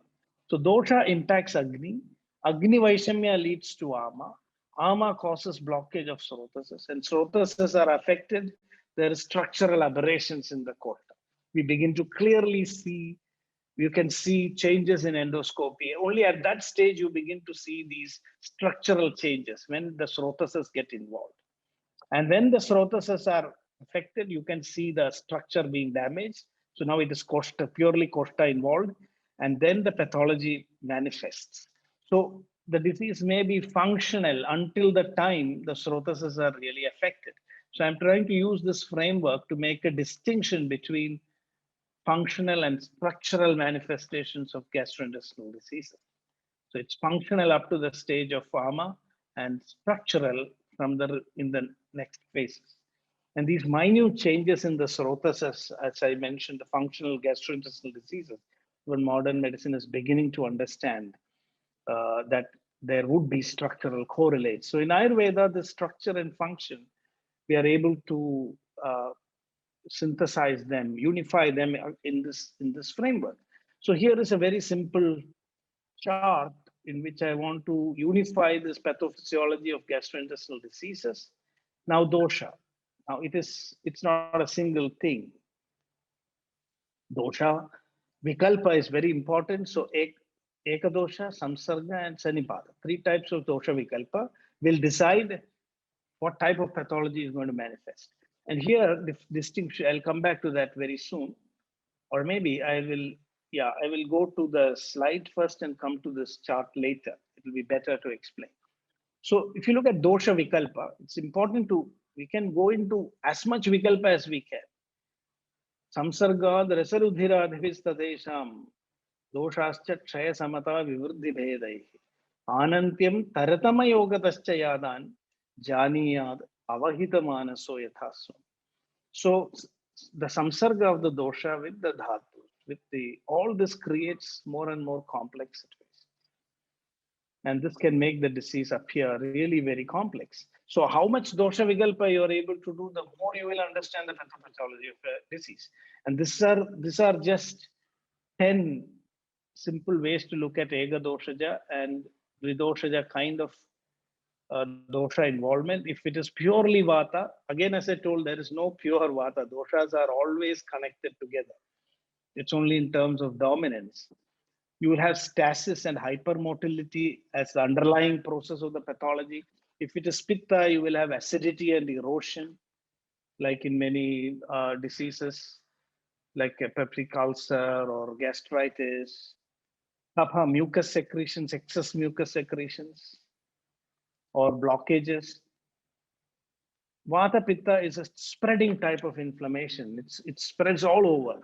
So dosha impacts Agni. Agni Vaishamya leads to Ama. Ama causes blockage of Srotases, and Srotases are affected. There is structural aberrations in the Kosha. We begin to clearly see, you can see changes in endoscopy. Only at that stage, you begin to see these structural changes when the Srotases get involved. And when the Srotases are affected, you can see the structure being damaged. So now it is Koshta, purely Koshta involved. And then the pathology manifests. So the disease may be functional until the time the Srotases are really affected. So I'm trying to use this framework to make a distinction between functional and structural manifestations of gastrointestinal diseases. So it's functional up to the stage of pharma and structural in the next phases. And these minute changes in the Srotases, as I mentioned, the functional gastrointestinal diseases, when modern medicine is beginning to understand that there would be structural correlates. So in Ayurveda, the structure and function, we are able to synthesize them, unify them in this framework. So here is a very simple chart in which I want to unify this pathophysiology of gastrointestinal diseases. Now dosha. Now it's not a single thing. Dosha, vikalpa is very important. So ekadosha, samsarga, and sanipada. Three types of dosha vikalpa will decide what type of pathology is going to manifest. And here, the distinction, I'll come back to that very soon. Or maybe I will go to the slide first and come to this chart later. It will be better to explain. So if you look at dosha vikalpa, it's important we can go into as much vikalpa as we can. Samsargad rasarudhiradhivistadesham doshascha kshaya samata vivruddhi bhedaihi anantyam taratama yogatascha yadan janiyad avahita manaso yathasu. So the samsarga of the dosha with the dhatu, all this creates more and more complex situations. And this can make the disease appear really very complex. So how much dosha vikalpa you are able to do, the more you will understand the pathophysiology of a disease. And these are just 10 simple ways to look at ega doshaja and vidoshaja kind of dosha involvement. If it is purely vata, again, as I told, there is no pure vata. Doshas are always connected together. It's only in terms of dominance. You will have stasis and hypermotility as the underlying process of the pathology. If it is pitta, you will have acidity and erosion, like in many diseases, like a peptic ulcer or gastritis. Kapha, mucus secretions, excess mucus secretions, or blockages. Vata Pitta is a spreading type of inflammation. It spreads all over.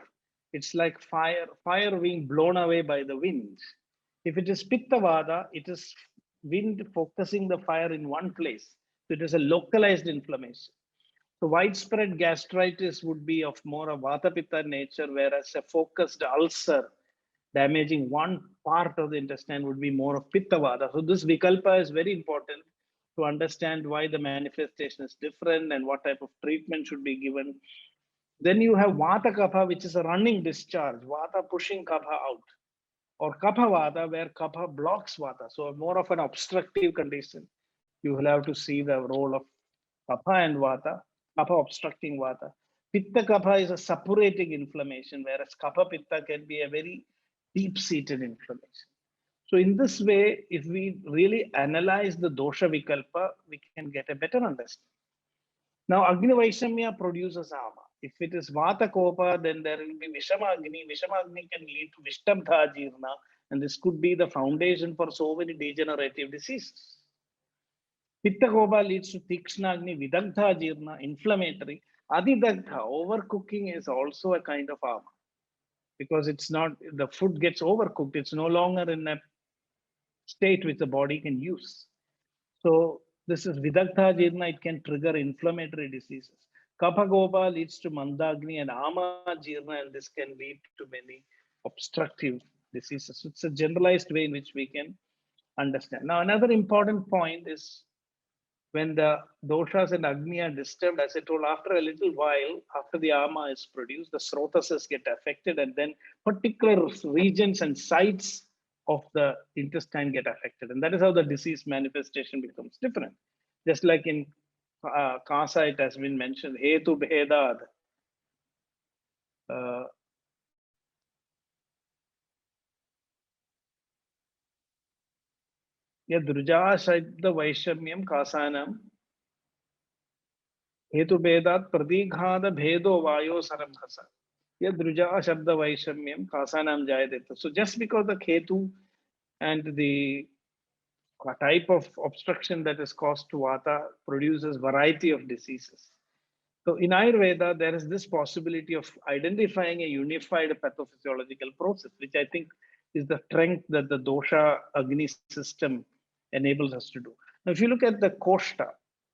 It's like fire being blown away by the wind. If it is Pitta Vata, it is wind focusing the fire in one place. So it is a localized inflammation. So widespread gastritis would be of more of Vata Pitta nature, whereas a focused ulcer damaging one part of the intestine would be more of Pitta Vata. So this Vikalpa is very important to understand why the manifestation is different and what type of treatment should be given. Then you have Vata Kapha, which is a running discharge, Vata pushing Kapha out, or Kapha Vata, where Kapha blocks Vata. So more of an obstructive condition. You will have to see the role of Kapha and Vata, Kapha obstructing Vata. Pitta Kapha is a suppurating inflammation, whereas Kapha Pitta can be a very deep-seated inflammation. So in this way, if we really analyze the dosha vikalpa, we can get a better understanding. Now, Agni Vaishamya produces ama. If it is Vata Kopa, then there will be Vishama Agni. Vishama Agni can lead to Vishtabdha Jirna, and this could be the foundation for so many degenerative diseases. Pitta Kopa leads to Tikshna Agni, Vidagdha Jirna, inflammatory. Adidagdha, overcooking is also a kind of ama, because it's not, the food gets overcooked. It's no longer in a state which the body can use. So this is Vidagdha Jirna, it can trigger inflammatory diseases. Kapha Gopa leads to Mandagni and Ama Jirna, and this can lead to many obstructive diseases. So it's a generalized way in which we can understand. Now, another important point is when the doshas and Agni are disturbed, as I told, after a little while, after the Ama is produced, the srotases get affected, and then particular regions and sites of the intestine get affected. And that is how the disease manifestation becomes different. Just like in Kasa, it has been mentioned, Hetu Bhedad. Yadruja Shaibda Vaishamyam Kasanam Hetu Bhedat Pradighada Bhedo Vayo Sarabhasa. Yadruja Shabda Vaishamyam Kasanam Jayadeta. So just because the Ketu and the type of obstruction that is caused to Vata produces variety of diseases. So in Ayurveda, there is this possibility of identifying a unified pathophysiological process, which I think is the strength that the dosha Agni system enables us to do. Now, if you look at the koshta,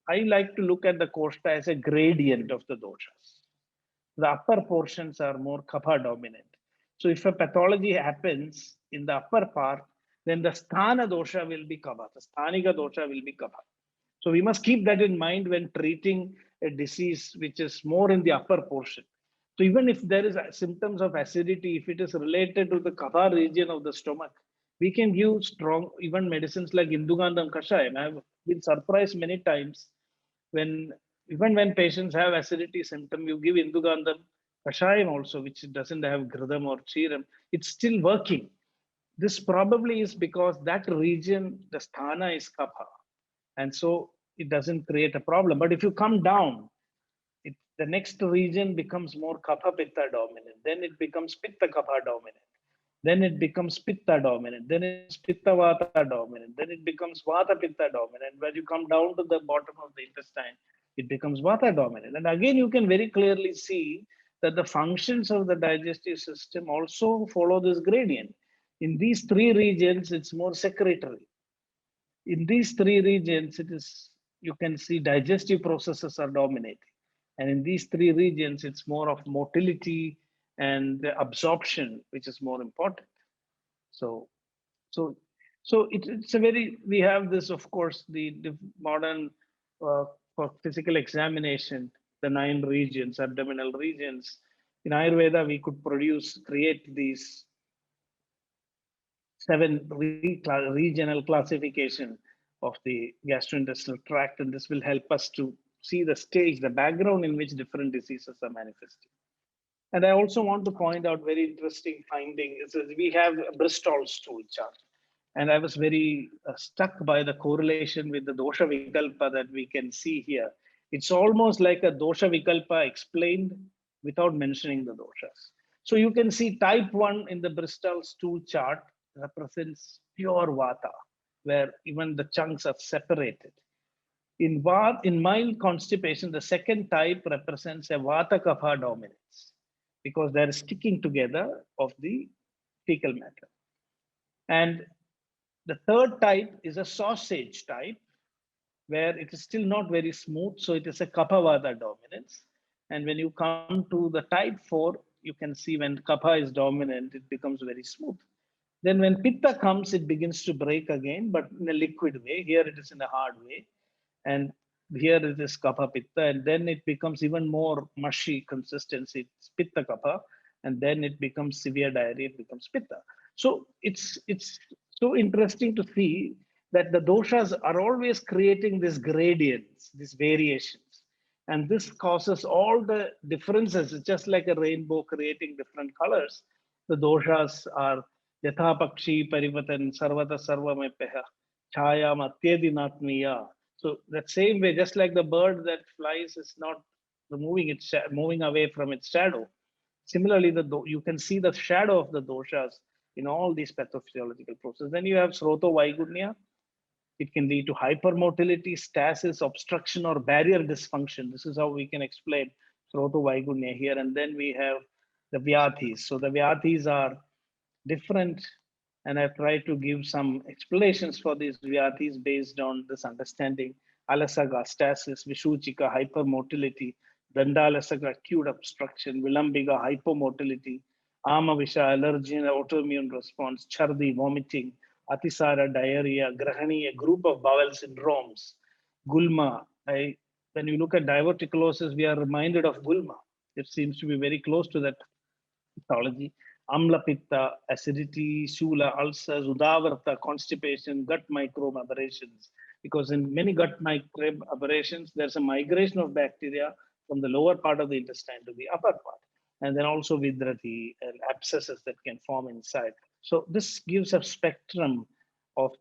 I like to look at the koshta as a gradient of the doshas. The upper portions are more kapha dominant. So if a pathology happens in the upper part, then the sthana dosha will be kapha, the sthanika dosha will be kapha. So we must keep that in mind when treating a disease which is more in the upper portion. So even if there is symptoms of acidity, if it is related to the kapha region of the stomach, we can give strong, even medicines like Indugandham Kashayam. I have been surprised many times when, even when patients have acidity symptom, you give Indugandham Kashayam also, which doesn't have Gridam or Chiram, it's still working. This probably is because that region, the sthana is kapha. And so it doesn't create a problem. But if you come down, the next region becomes more kapha pitta dominant. Then it becomes pitta kapha dominant. Then it becomes pitta dominant. Then it's pitta vata dominant. Then it becomes vata pitta dominant. When you come down to the bottom of the intestine, it becomes vata dominant. And again, you can very clearly see that the functions of the digestive system also follow this gradient. In these three regions, it's more secretory. In these three regions, it is, you can see digestive processes are dominating. And in these three regions, it's more of motility and absorption, which is more important. So it's a very, we have this, of course, the modern for physical examination, the 9 regions, abdominal regions. In Ayurveda, we could create these 7 regional classification of the gastrointestinal tract, and this will help us to see the stage, the background in which different diseases are manifesting. And I also want to point out very interesting finding is that we have a Bristol stool chart. And I was very struck by the correlation with the dosha vikalpa that we can see here. It's almost like a dosha vikalpa explained without mentioning the doshas. So you can see type 1 in the Bristol stool chart represents pure vata, where even the chunks are separated. In mild constipation, the second type represents a vata kapha dominance because there is sticking together of the fecal matter. And the third type is a sausage type, where it is still not very smooth. So it is a kapha vata dominance. And when you come to the type 4, you can see when kapha is dominant, it becomes very smooth. Then when pitta comes, it begins to break again, but in a liquid way. Here it is in a hard way. And here it is kapha pitta, and then it becomes even more mushy consistency. It's pitta kapha, and then it becomes severe diarrhea, it becomes pitta. So it's so interesting to see that the doshas are always creating these gradients, these variations. And this causes all the differences. It's just like a rainbow creating different colors. The doshas are yatha pakshi parivatan sarvata sarvamepeha chaya matyedinatmiya. So that same way, just like the bird that flies is not moving away from its shadow. Similarly, you can see the shadow of the doshas in all these pathophysiological processes. Then you have sroto vaigunya. It can lead to hypermotility, stasis, obstruction, or barrier dysfunction. This is how we can explain sroto vaigunya here. And then we have the vyathis. So the vyathis are different, and I've tried to give some explanations for these vyathis based on this understanding. Alasaga, stasis, Vishuchika, hypermotility, Dandalasaga, acute obstruction, Vilambiga, hypomotility, Amavisha, allergy and autoimmune response, Chardi, vomiting, Atisara, diarrhea, Grahani, a group of bowel syndromes, Gulma. When you look at diverticulosis, we are reminded of Gulma. It seems to be very close to that pathology. Amla pitta, acidity, shula, ulcers, udavarta, constipation, gut microbe aberrations. Because in many gut microbe aberrations, there's a migration of bacteria from the lower part of the intestine to the upper part. And then also vidrati and abscesses that can form inside. So this gives a spectrum of,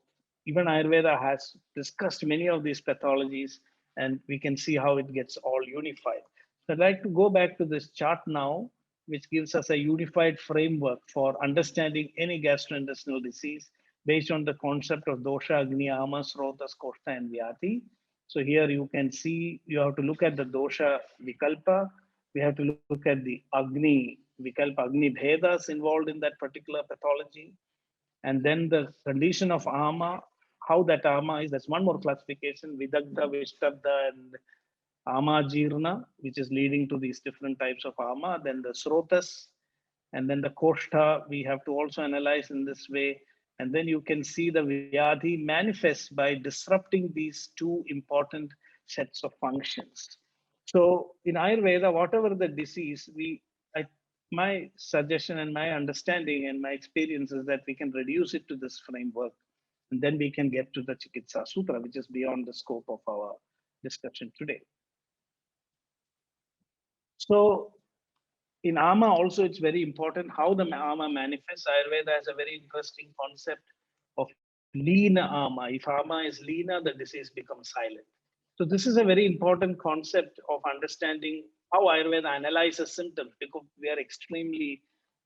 even Ayurveda has discussed many of these pathologies, and we can see how it gets all unified. So I'd like to go back to this chart now, which gives us a unified framework for understanding any gastrointestinal disease based on the concept of dosha, agneya, ama, srotas, koshta, and vyati. So here you can see, you have to look at the dosha vikalpa. We have to look at the agni vikalpa, agni bhedas involved in that particular pathology. And then the condition of ama, how that ama is, there's one more classification, vidagdha, vishtabdha, and amajirna, which is leading to these different types of ama. Then the srotas, and then the koshta, we have to also analyze in this way. And then you can see the vyadhi manifests by disrupting these two important sets of functions. So in Ayurveda, whatever the disease, my suggestion and my understanding and my experience is that we can reduce it to this framework, and then we can get to the Chikitsa Sutra, which is beyond the scope of our discussion today. So in ama also, it's very important how the ama manifests. Ayurveda has a very interesting concept of lean ama. If ama is leaner, the disease becomes silent. So this is a very important concept of understanding how Ayurveda analyzes symptoms, because we are extremely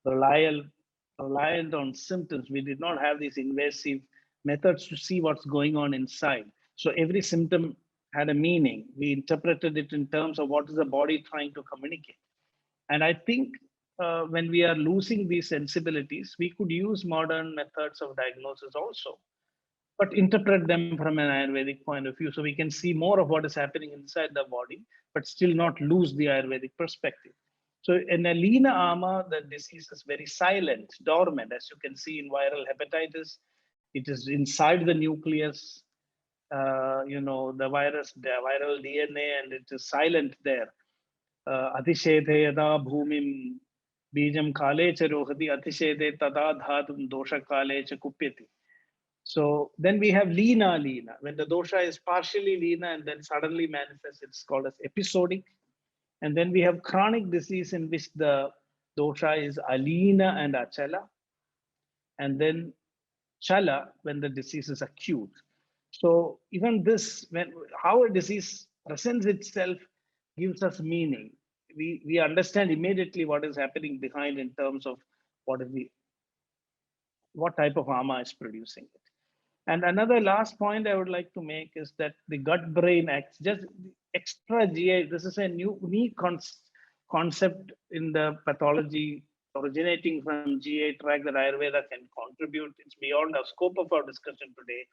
reliant on symptoms. We did not have these invasive methods to see what's going on inside. So every symptom had a meaning. We interpreted it in terms of what is the body trying to communicate. And I think when we are losing these sensibilities, we could use modern methods of diagnosis also, but interpret them from an Ayurvedic point of view. So we can see more of what is happening inside the body, but still not lose the Ayurvedic perspective. So in a lean ama, the disease is very silent, dormant. As you can see in viral hepatitis, it is inside the nucleus, the viral DNA, and it is silent there. Atishedhe yada bhumim bijam kale cha rohati atishedhe tada dhatum dosha kale cha kupyati. So then we have lena. When the dosha is partially lena and then suddenly manifests, it's called as episodic. And then we have chronic disease in which the dosha is alina and achala. And then chala when the disease is acute. So even this, when how a disease presents itself gives us meaning. We understand immediately what is happening behind in terms of what is the what type of ama is producing it. And another last point I would like to make is that the gut brain acts just extra GI. This is a new unique concept in the pathology originating from GI tract that Ayurveda can contribute. It's beyond the scope of our discussion today.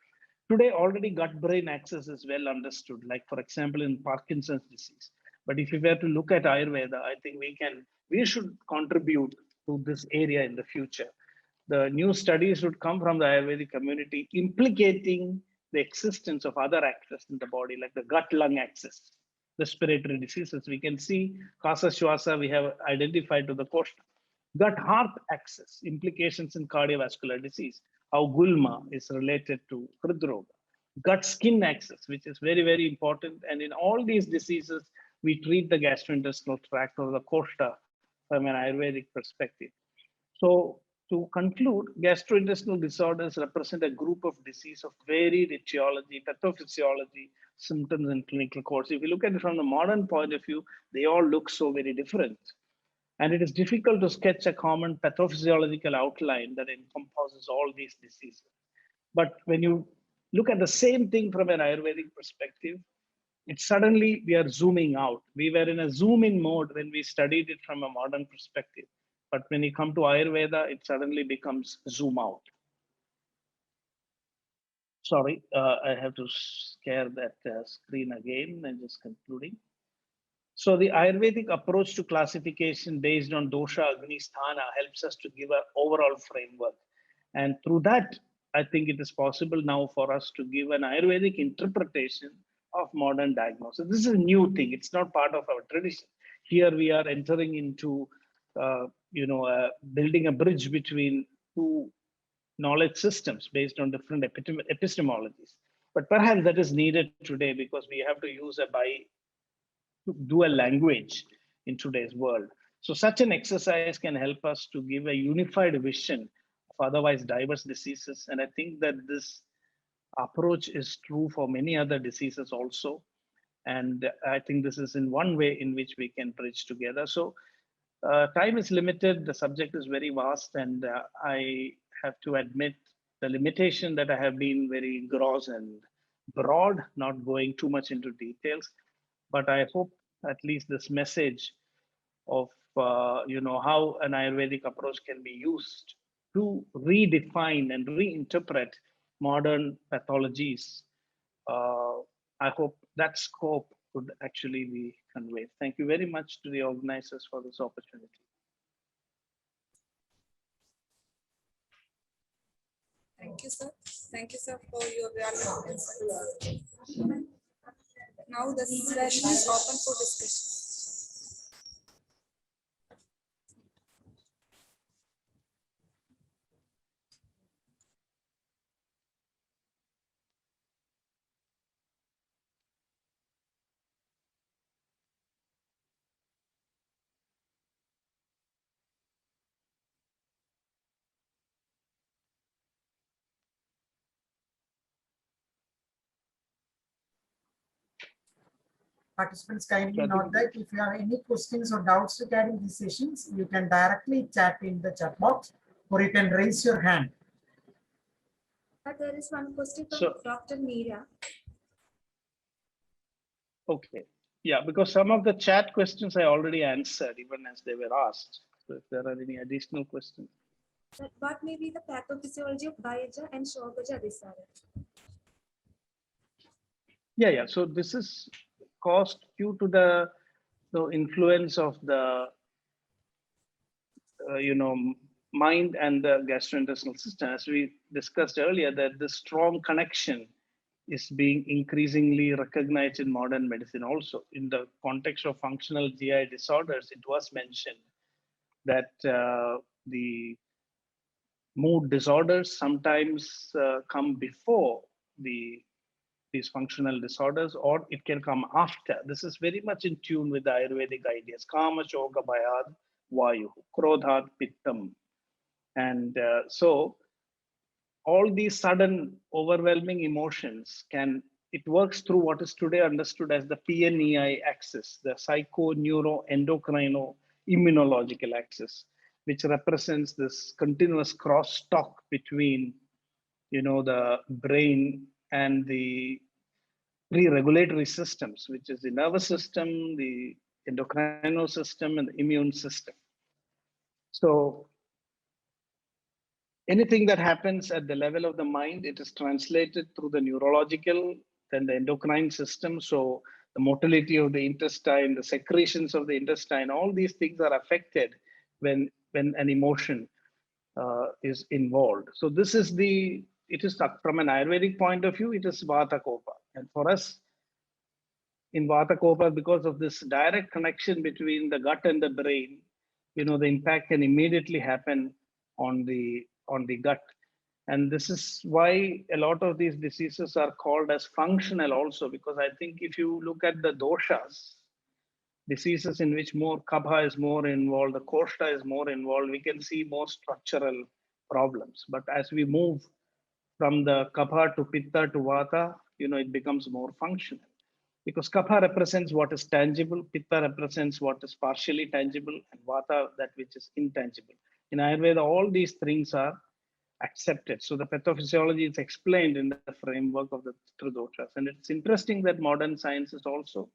Today, already gut brain axis is well understood, like for example, in Parkinson's disease. But if you were to look at Ayurveda, I think we should contribute to this area in the future. The new studies would come from the Ayurvedic community implicating the existence of other axes in the body, like the gut-lung axis, respiratory diseases. We can see Kasa Shwasa, we have identified to the Koshta. Gut-heart axis, implications in cardiovascular disease, how Gulma is related to Hridroga. Gut-skin axis, which is very, very important. And in all these diseases, we treat the gastrointestinal tract or the Koshta from an Ayurvedic perspective. So to conclude, gastrointestinal disorders represent a group of disease of varied etiology, pathophysiology, symptoms, and clinical course. If you look at it from the modern point of view, they all look so very different. And it is difficult to sketch a common pathophysiological outline that encompasses all these diseases. But when you look at the same thing from an Ayurvedic perspective, it suddenly we are zooming out. We were in a zoom in mode when we studied it from a modern perspective. But when you come to Ayurveda, it suddenly becomes zoom out. Sorry, I have to share that screen again and just concluding. So the Ayurvedic approach to classification based on dosha, agni, sthana helps us to give an overall framework. And through that, I think it is possible now for us to give an Ayurvedic interpretation of modern diagnosis. This is a new thing. It's not part of our tradition. Here we are entering into, building a bridge between two knowledge systems based on different epistemologies. But perhaps that is needed today because we have to use a dual language in today's world. So such an exercise can help us to give a unified vision of otherwise diverse diseases. And I think that this approach is true for many other diseases also. And I think this is in one way in which we can bridge together. So time is limited, the subject is very vast, and I have to admit the limitation that I have been very gross and broad, not going too much into details. But I hope at least this message of how an Ayurvedic approach can be used to redefine and reinterpret modern pathologies. I hope that scope could actually be conveyed. Thank you very much to the organizers for this opportunity. Thank you, sir. Thank you, sir, for your valuable insights. Now the session is open for discussion. Participants kindly note that if you have any questions or doubts regarding these sessions, you can directly chat in the chat box or you can raise your hand. There is one question from Dr. Meera. Okay. Yeah, because some of the chat questions I already answered even as they were asked. So if there are any additional questions. What may be the pathophysiology of Baija and Shogaja disorder? Yeah. So this is caused due to the influence of the mind and the gastrointestinal system. As we discussed earlier, that the strong connection is being increasingly recognized in modern medicine also. In the context of functional GI disorders, it was mentioned that the mood disorders sometimes come before these functional disorders, or it can come after. This is very much in tune with the Ayurvedic ideas. Kama, Shoka, Bhayad, Vayu, Krodhat, Pittam. And so all these sudden overwhelming emotions it works through what is today understood as the PNEI axis, the psycho, neuro, endocrino, immunological axis, which represents this continuous crosstalk between, the brain and the pre-regulatory systems, which is the nervous system, the endocrino system, and the immune system. So anything that happens at the level of the mind, it is translated through the neurological, then the endocrine system. So the motility of the intestine, the secretions of the intestine, all these things are affected when an emotion is involved. So this is it is from an Ayurvedic point of view, it is Vata Kopa. And for us in Vata Kopa, because of this direct connection between the gut and the brain, the impact can immediately happen on the gut. And this is why a lot of these diseases are called as functional also, because I think if you look at the doshas, diseases in which more kapha is more involved, the koshta is more involved, we can see more structural problems. But as we move from the kapha to pitta to vata, it becomes more functional. Because kapha represents what is tangible, pitta represents what is partially tangible, and vata that which is intangible. In Ayurveda, all these things are accepted. So the pathophysiology is explained in the framework of the three doshas. And it's interesting that modern science is also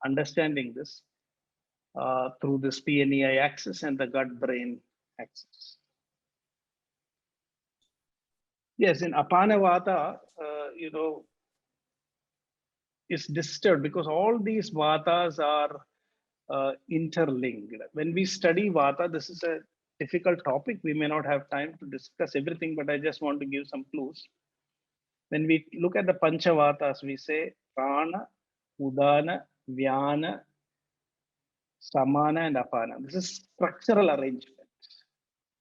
understanding this through this PNEI axis and the gut-brain axis. Yes, in Apana Vata, is disturbed because all these vatas are interlinked. When we study vata, this is a difficult topic. We may not have time to discuss everything, but I just want to give some clues. When we look at the Panchavatas, we say Prana, Udana, Vyana, Samana, and Apana. This is structural arrangement.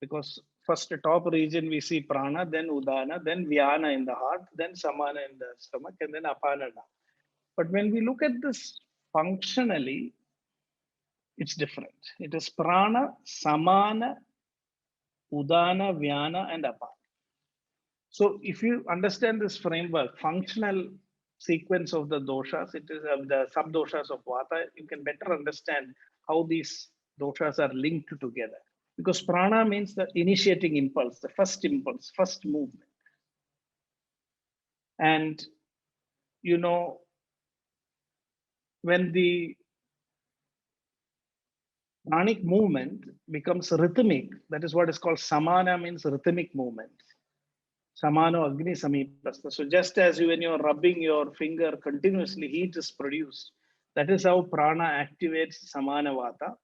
Because first the top region we see Prana, then Udana, then Vyana in the heart, then Samana in the stomach, and then Apana. But when we look at this functionally, it's different. It is Prana, Samana, Udana, Vyana, and Apana. So if you understand this framework, functional sequence of the doshas, it is the sub-doshas of Vata, you can better understand how these doshas are linked together. Because Prana means the initiating impulse, the first impulse, first movement. And, when the pranic movement becomes rhythmic, that is what is called samana, means rhythmic movement. Samano agni samipasta. So just as when you're rubbing your finger continuously, heat is produced. That is how prana activates samana vata.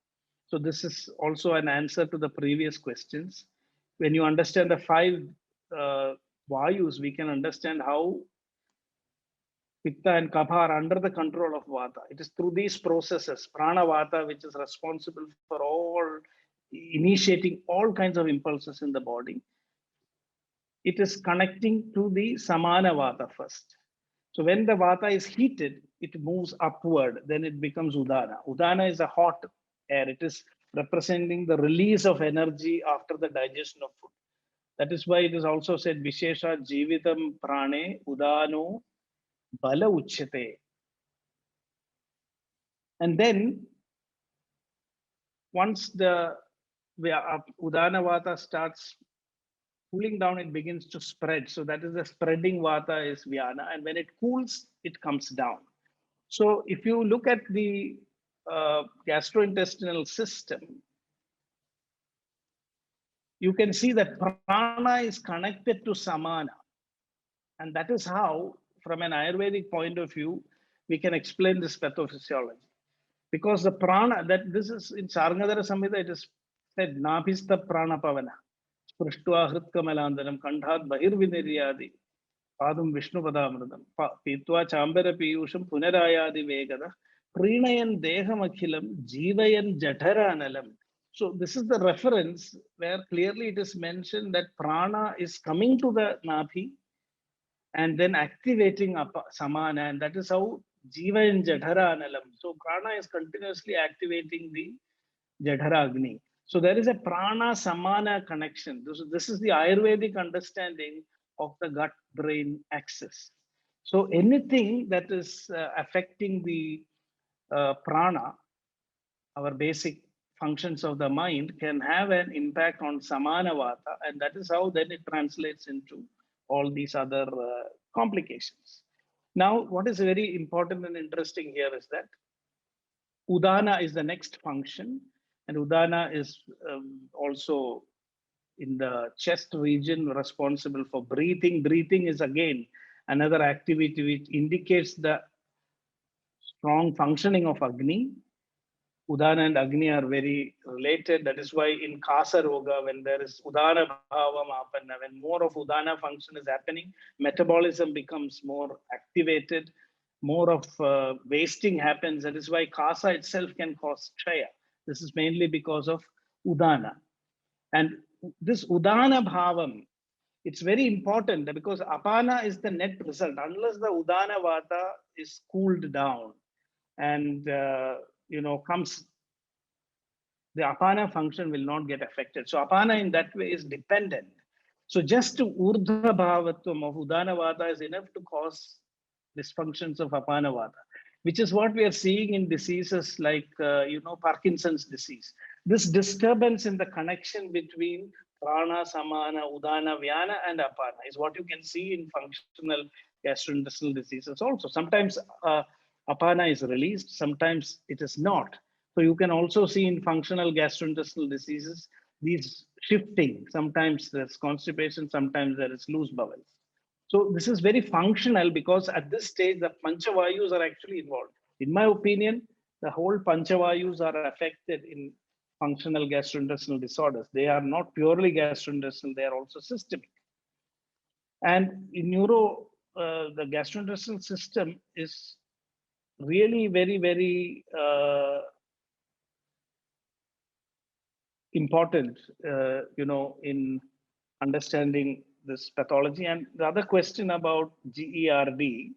So this is also an answer to the previous questions. When you understand the 5 vayus, we can understand how Pitta and Kapha are under the control of Vata. It is through these processes, Prana Vata, which is responsible for all initiating all kinds of impulses in the body. It is connecting to the Samana Vata first. So when the Vata is heated, it moves upward, then it becomes Udana. Udana is a hot air. It is representing the release of energy after the digestion of food. That is why it is also said, Vishesha Jivitam Prane Udano Bala Uchyate. And then once the Udana Vata starts cooling down, it begins to spread. So that is the spreading Vata is Vyana. And when it cools, it comes down. So if you look at the gastrointestinal system, you can see that prana is connected to samana. And that is how, from an Ayurvedic point of view, we can explain this pathophysiology. Because the prana, that this is in Sarngadara Samhita, it is said, Nabhista prana pavana, Sprishtva hritkamalandanam, Kandhat bahirviniryadi, Padum Vishnu padamradam, Pitva chambara piyusham, Punarayadi vegada, Prinayan deham akhilam, Jivayan jatara analam, So this is the reference where clearly it is mentioned that prana is coming to the Nabi and then activating samana, and that is how jiva in jadhara analam. So prana is continuously activating the jadhara agni. So there is a prana samana connection. This is the Ayurvedic understanding of the gut brain axis. So anything that is affecting the prana, our basic functions of the mind, can have an impact on samana vata, and that is how then it translates into all these other complications. Now, what is very important and interesting here is that udana is the next function, and udana is also in the chest region responsible for breathing. Breathing is again another activity which indicates the strong functioning of Agni. Udana and Agni are very related. That is why in Kasa Roga, when there is Udana Bhava Mapanna, when more of Udana function is happening, metabolism becomes more activated, more of wasting happens. That is why Kasa itself can cause Chaya. This is mainly because of Udana. And this Udana Bhavam, it's very important because Apana is the net result. Unless the Udana Vata is cooled down and comes, the apana function will not get affected. So apana in that way is dependent. So just to urdhva bhavatvam of udana vata is enough to cause dysfunctions of apana vata, which is what we are seeing in diseases like Parkinson's disease. This disturbance in the connection between prana, samana, udana, vyana, and apana is what you can see in functional gastrointestinal diseases also. Sometimes apana is released, sometimes it is not. So you can also see in functional gastrointestinal diseases, these shifting. Sometimes there's constipation, sometimes there is loose bowels. So this is very functional because at this stage, the Panchavayus are actually involved. In my opinion, the whole Panchavayus are affected in functional gastrointestinal disorders. They are not purely gastrointestinal, they are also systemic. And in the gastrointestinal system is really very, very important, in understanding this pathology. And the other question about GERD,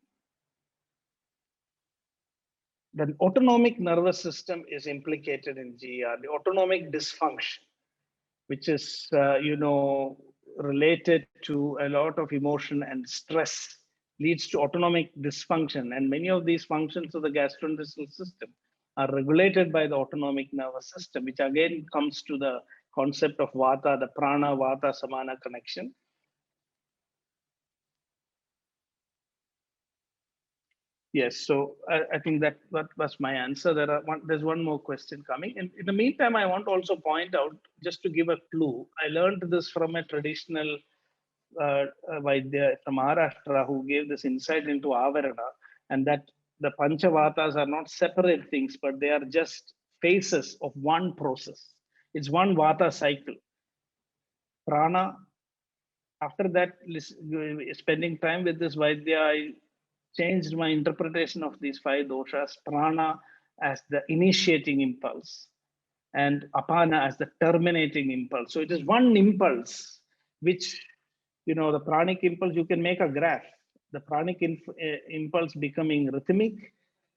the autonomic nervous system is implicated in GERD, autonomic dysfunction, which is, related to a lot of emotion and stress, leads to autonomic dysfunction. And many of these functions of the gastrointestinal system are regulated by the autonomic nervous system, which again comes to the concept of vata, the prana, vata, samana connection. Yes, so I think that was my answer. There's one more question coming. And in the meantime, I want to also point out, just to give a clue, I learned this from a traditional Vaidya from Maharashtra who gave this insight into Avarana, and that the Panchavatas are not separate things, but they are just phases of one process. It's one Vata cycle. Prana, after that, spending time with this Vaidya, I changed my interpretation of these 5 doshas. Prana as the initiating impulse and apana as the terminating impulse. So it is one impulse which, the pranic impulse, you can make a graph. The pranic impulse becoming rhythmic,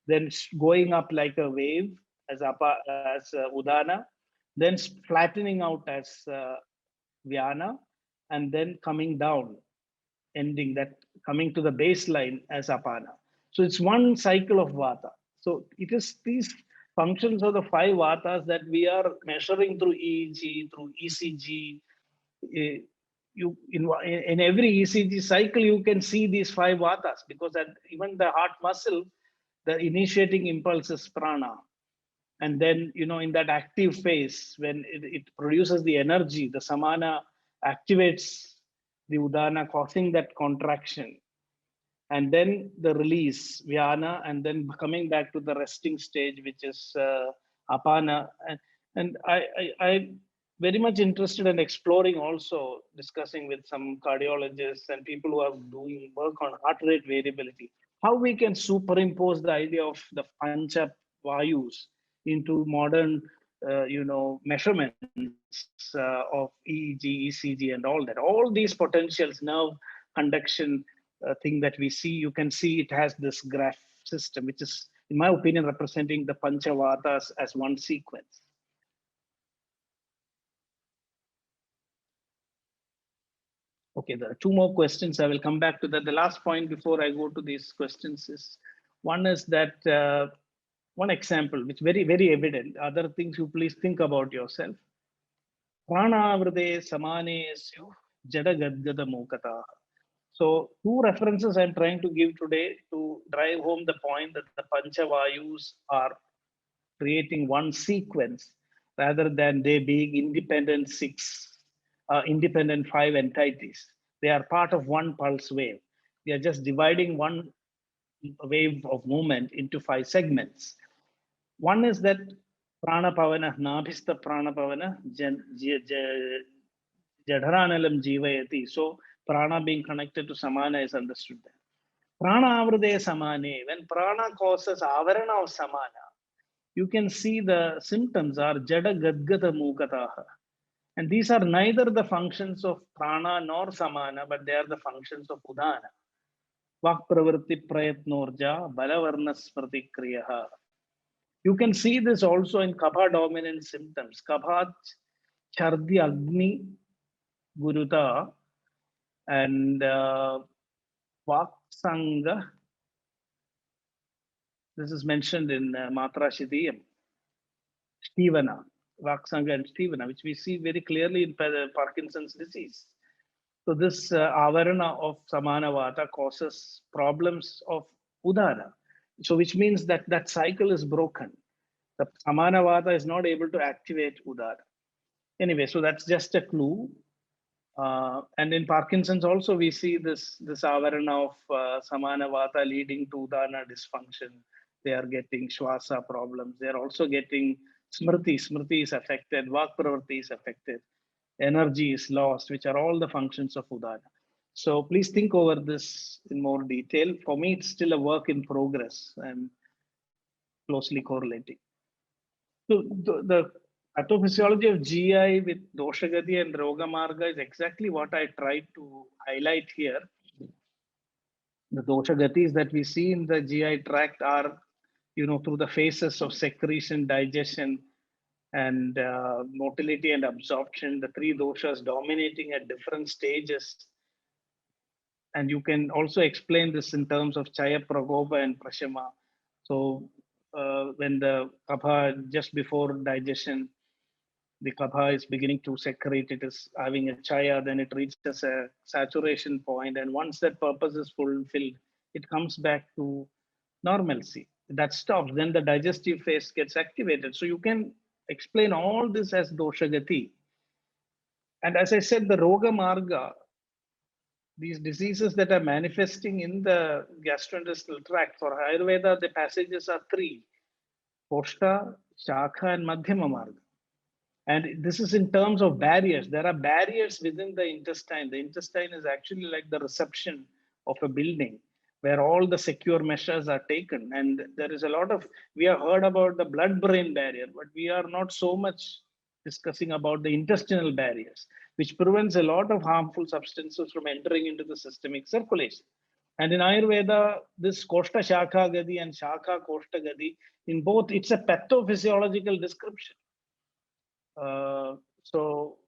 then going up like a wave as udana, then flattening out as vyana, and then coming down, ending that, coming to the baseline as apana. So it's one cycle of vata. So it is these functions of the 5 vatas that we are measuring through EEG, through ECG. In every ECG cycle, you can see these 5 vatas, because even the heart muscle, the initiating impulse is prana. And then, in that active phase, when it produces the energy, the samana activates the udana, causing that contraction. And then the release, vyana, and then coming back to the resting stage, which is apana. And I'm very much interested in exploring, also discussing with some cardiologists and people who are doing work on heart rate variability, how we can superimpose the idea of the pancha vayus into modern measurements of EEG, ECG, and all that. All these potentials, nerve conduction thing that we see, you can see it has this graph system, which is, in my opinion, representing the Panchavatas as one sequence. Okay, there are two more questions. I will come back to that. The last point before I go to these questions is, one is that one example, which very, very evident. Other things you please think about yourself. Prana vrde samane syu jada gadgada mukata. So two references I'm trying to give today to drive home the point that the Panchavayus are creating one sequence rather than they being independent independent 5 entities. They are part of one pulse wave. We are just dividing one wave of movement into 5 segments. One is that prana pavana, nabhista prana pavana, jadharanalam jivayati. So prana being connected to samana is understood there. Prana avrade samane, when prana causes avarana of samana, you can see the symptoms are jada gadgata mukataha. And these are neither the functions of prana nor samana, but they are the functions of udana. Vak pravritti prayatnorja balavarnas pratikriyaha. You can see this also in kapha dominant symptoms. Kapha chardi agni guruta and vak sanga. This is mentioned in Matra Shidiyam. Stivana, Vaksanga and Stivana, which we see very clearly in Parkinson's disease. So this avarana of samana vata causes problems of udana. So which means that that cycle is broken. The samana vata is not able to activate udana. Anyway, so that's just a clue. And in Parkinson's also we see this avarana of samana vata leading to udana dysfunction. They are getting shwasa problems. They are also getting smriti is affected, vak pravrti is affected, energy is lost, which are all the functions of udana. So please think over this in more detail. For me, it's still a work in progress. I'm closely correlating. So the pathophysiology of GI with Doshagati and Rogamarga is exactly what I tried to highlight here. The Doshagatis that we see in the GI tract are, through the phases of secretion, digestion, and motility and absorption, the 3 doshas dominating at different stages. And you can also explain this in terms of Chaya Prakopa and Prashama. So when the kapha, just before digestion, the kapha is beginning to secrete, it is having a chaya, then it reaches a saturation point. And once that purpose is fulfilled, it comes back to normalcy. That stops, then the digestive phase gets activated. So you can explain all this as doshagati. And as I said, the roga marga, these diseases that are manifesting in the gastrointestinal tract, for Ayurveda, the passages are 3: Koshta, Shakha, and Madhyama marga. And this is in terms of barriers. There are barriers within the intestine. The intestine is actually like the reception of a building where all the secure measures are taken. And there is a lot of, we have heard about the blood-brain barrier, but we are not so much discussing about the intestinal barriers, which prevents a lot of harmful substances from entering into the systemic circulation. And in Ayurveda, this Koshta Shakha Gadi and Shakha Koshta Gadi, in both, it's a pathophysiological description. So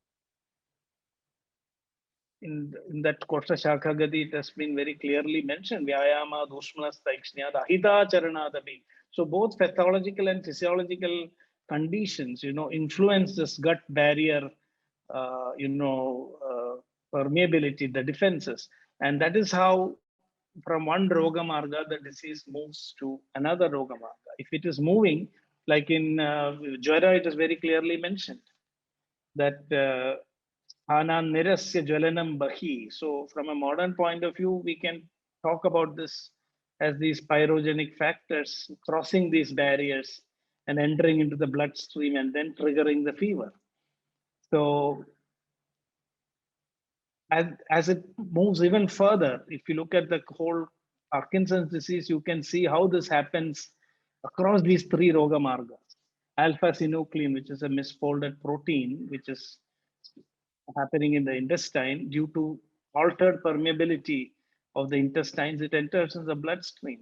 in that Koshta Shakha Gadi, it has been very clearly mentioned, Vyayama, Dushmanas, Taikshnya, Ahita Charanadabi. So both pathological and physiological conditions, influence this gut barrier, permeability, the defenses. And that is how from one Roga Marga, the disease moves to another Roga Marga. If it is moving, like in Jwara, it is very clearly mentioned that Anan Nirasya Jwalanam Bahi. So from a modern point of view, we can talk about this as these pyrogenic factors crossing these barriers and entering into the bloodstream and then triggering the fever. So as it moves even further, if you look at the whole Parkinson's disease, you can see how this happens across these 3 Roga Margas. alpha-synuclein, which is a misfolded protein, which is happening in the intestine due to altered permeability of the intestines. It enters in the bloodstream.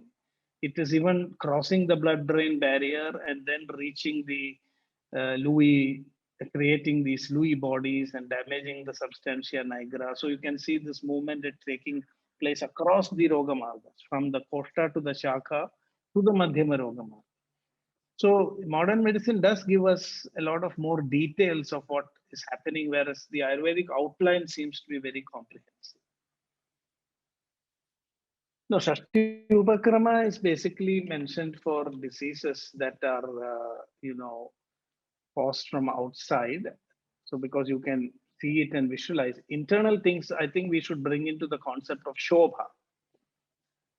It is even crossing the blood-brain barrier and then reaching the Lewy, creating these Lewy bodies and damaging the substantia nigra. So you can see this movement it taking place across the Rogamargas, from the Koshta to the Shakha to the Madhyama Rogamarga. So modern medicine does give us a lot of more details of what is happening, whereas the Ayurvedic outline seems to be very comprehensive. No, Shashti Upakrama is basically mentioned for diseases that are, caused from outside. So because you can see it and visualize internal things, I think we should bring into the concept of Shobha.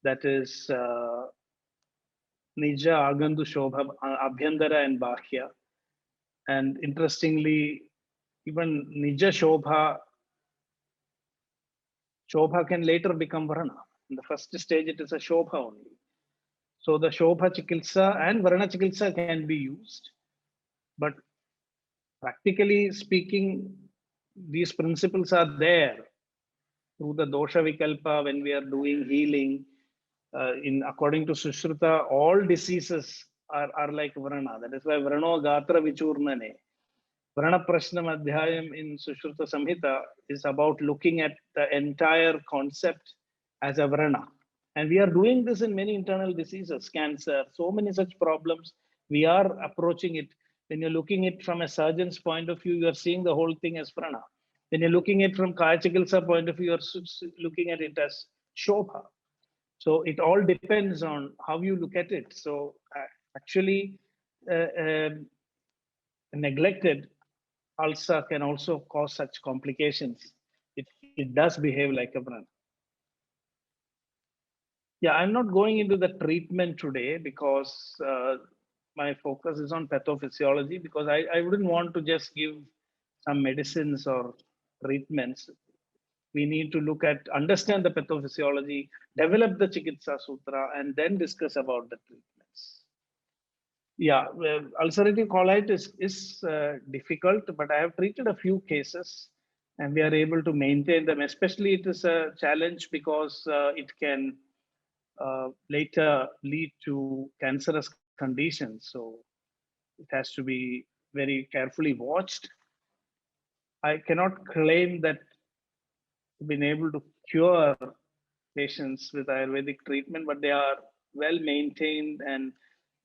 That is Nija, Agandu, Shobha, Abhyandara and Bahya. And interestingly, even Nija Shobha can later become Varna. In the first stage, it is a Shobha only. So the Shobha Chikitsa and Varna Chikitsa can be used. But practically speaking, these principles are there through the Dosha Vikalpa when we are doing healing. According to Sushruta, all diseases are like Varna. That is why Varno Gatra Vichurnane. Varna Prashna Madhyayam in Sushruta Samhita is about looking at the entire concept as a Varna. And we are doing this in many internal diseases, cancer, so many such problems. We are approaching it. When you're looking at it from a surgeon's point of view, you are seeing the whole thing as Varna. When you're looking at it from Kayachikitsa point of view, you're looking at it as Shobha. So it all depends on how you look at it. So actually, neglected ulcer can also cause such complications. It does behave like a Varna. Yeah, I'm not going into the treatment today because my focus is on pathophysiology, because I wouldn't want to just give some medicines or treatments. We need to understand the pathophysiology, develop the Chikitsa Sutra, and then discuss about the treatments. Yeah, ulcerative colitis is difficult, but I have treated a few cases and we are able to maintain them. Especially it is a challenge because it can later lead to cancerous conditions. So it has to be very carefully watched. I cannot claim that been able to cure patients with Ayurvedic treatment, but they are well maintained and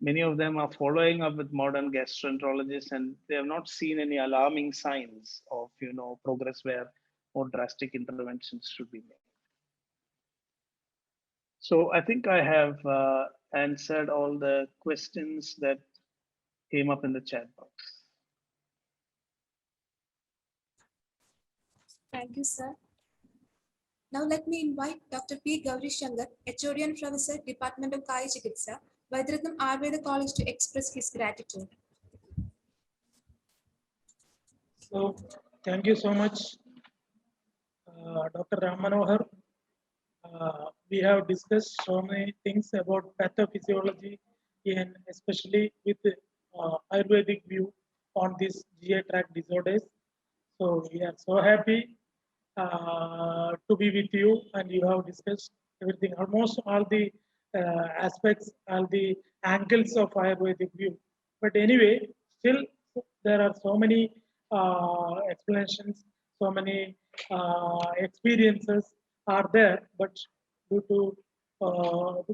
many of them are following up with modern gastroenterologists and they have not seen any alarming signs of progress where more drastic interventions should be made. So I think I have answered all the questions that came up in the chat box. Thank you, sir. Now let me invite Dr. P. Gauri Shankar, HOD and Professor, Department of Kayachikitsa, Vaidyaratnam Ayurveda College, to express his gratitude. So, thank you so much, Dr. Ram Manohar. We have discussed so many things about pathophysiology and especially with Ayurvedic view on these GI tract disorders. So we are so happy to be with you, and you have discussed everything, almost all the aspects, all the angles of Ayurvedic view. But anyway, still there are so many explanations, so many experiences are there, but due to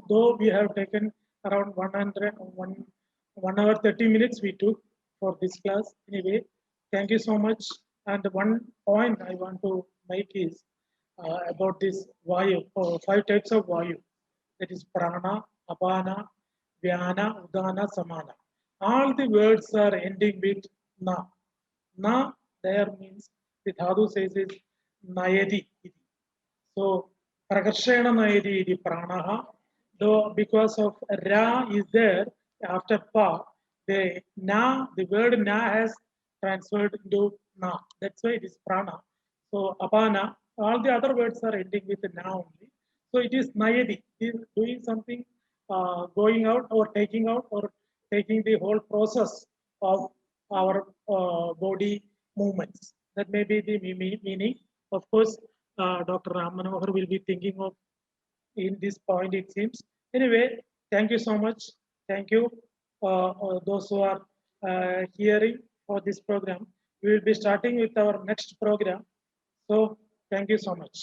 though we have taken around 1 hour 30 minutes we took for this class. Anyway, thank you so much. And one point I want to make is about this Vayu, 5 types of Vayu. That is Prana, Apana, Vyana, Udana, Samana. All the words are ending with Na. Na there means the Dhatu says is Nayadi. So Prakarshena Nayadi iti Pranaha. Though because of Ra is there after Pa, the word Na has transferred into Na. That's why it is Prana. So Apana, all the other words are ending with Na only. So it is Nayadi. It is doing something, going out or taking the whole process of our body movements. That may be the meaning. Of course, Dr. Ram Manohar will be thinking of in this point, it seems. Anyway, thank you so much. Thank you, those who are hearing for this program. We will be starting with our next program. So, thank you so much.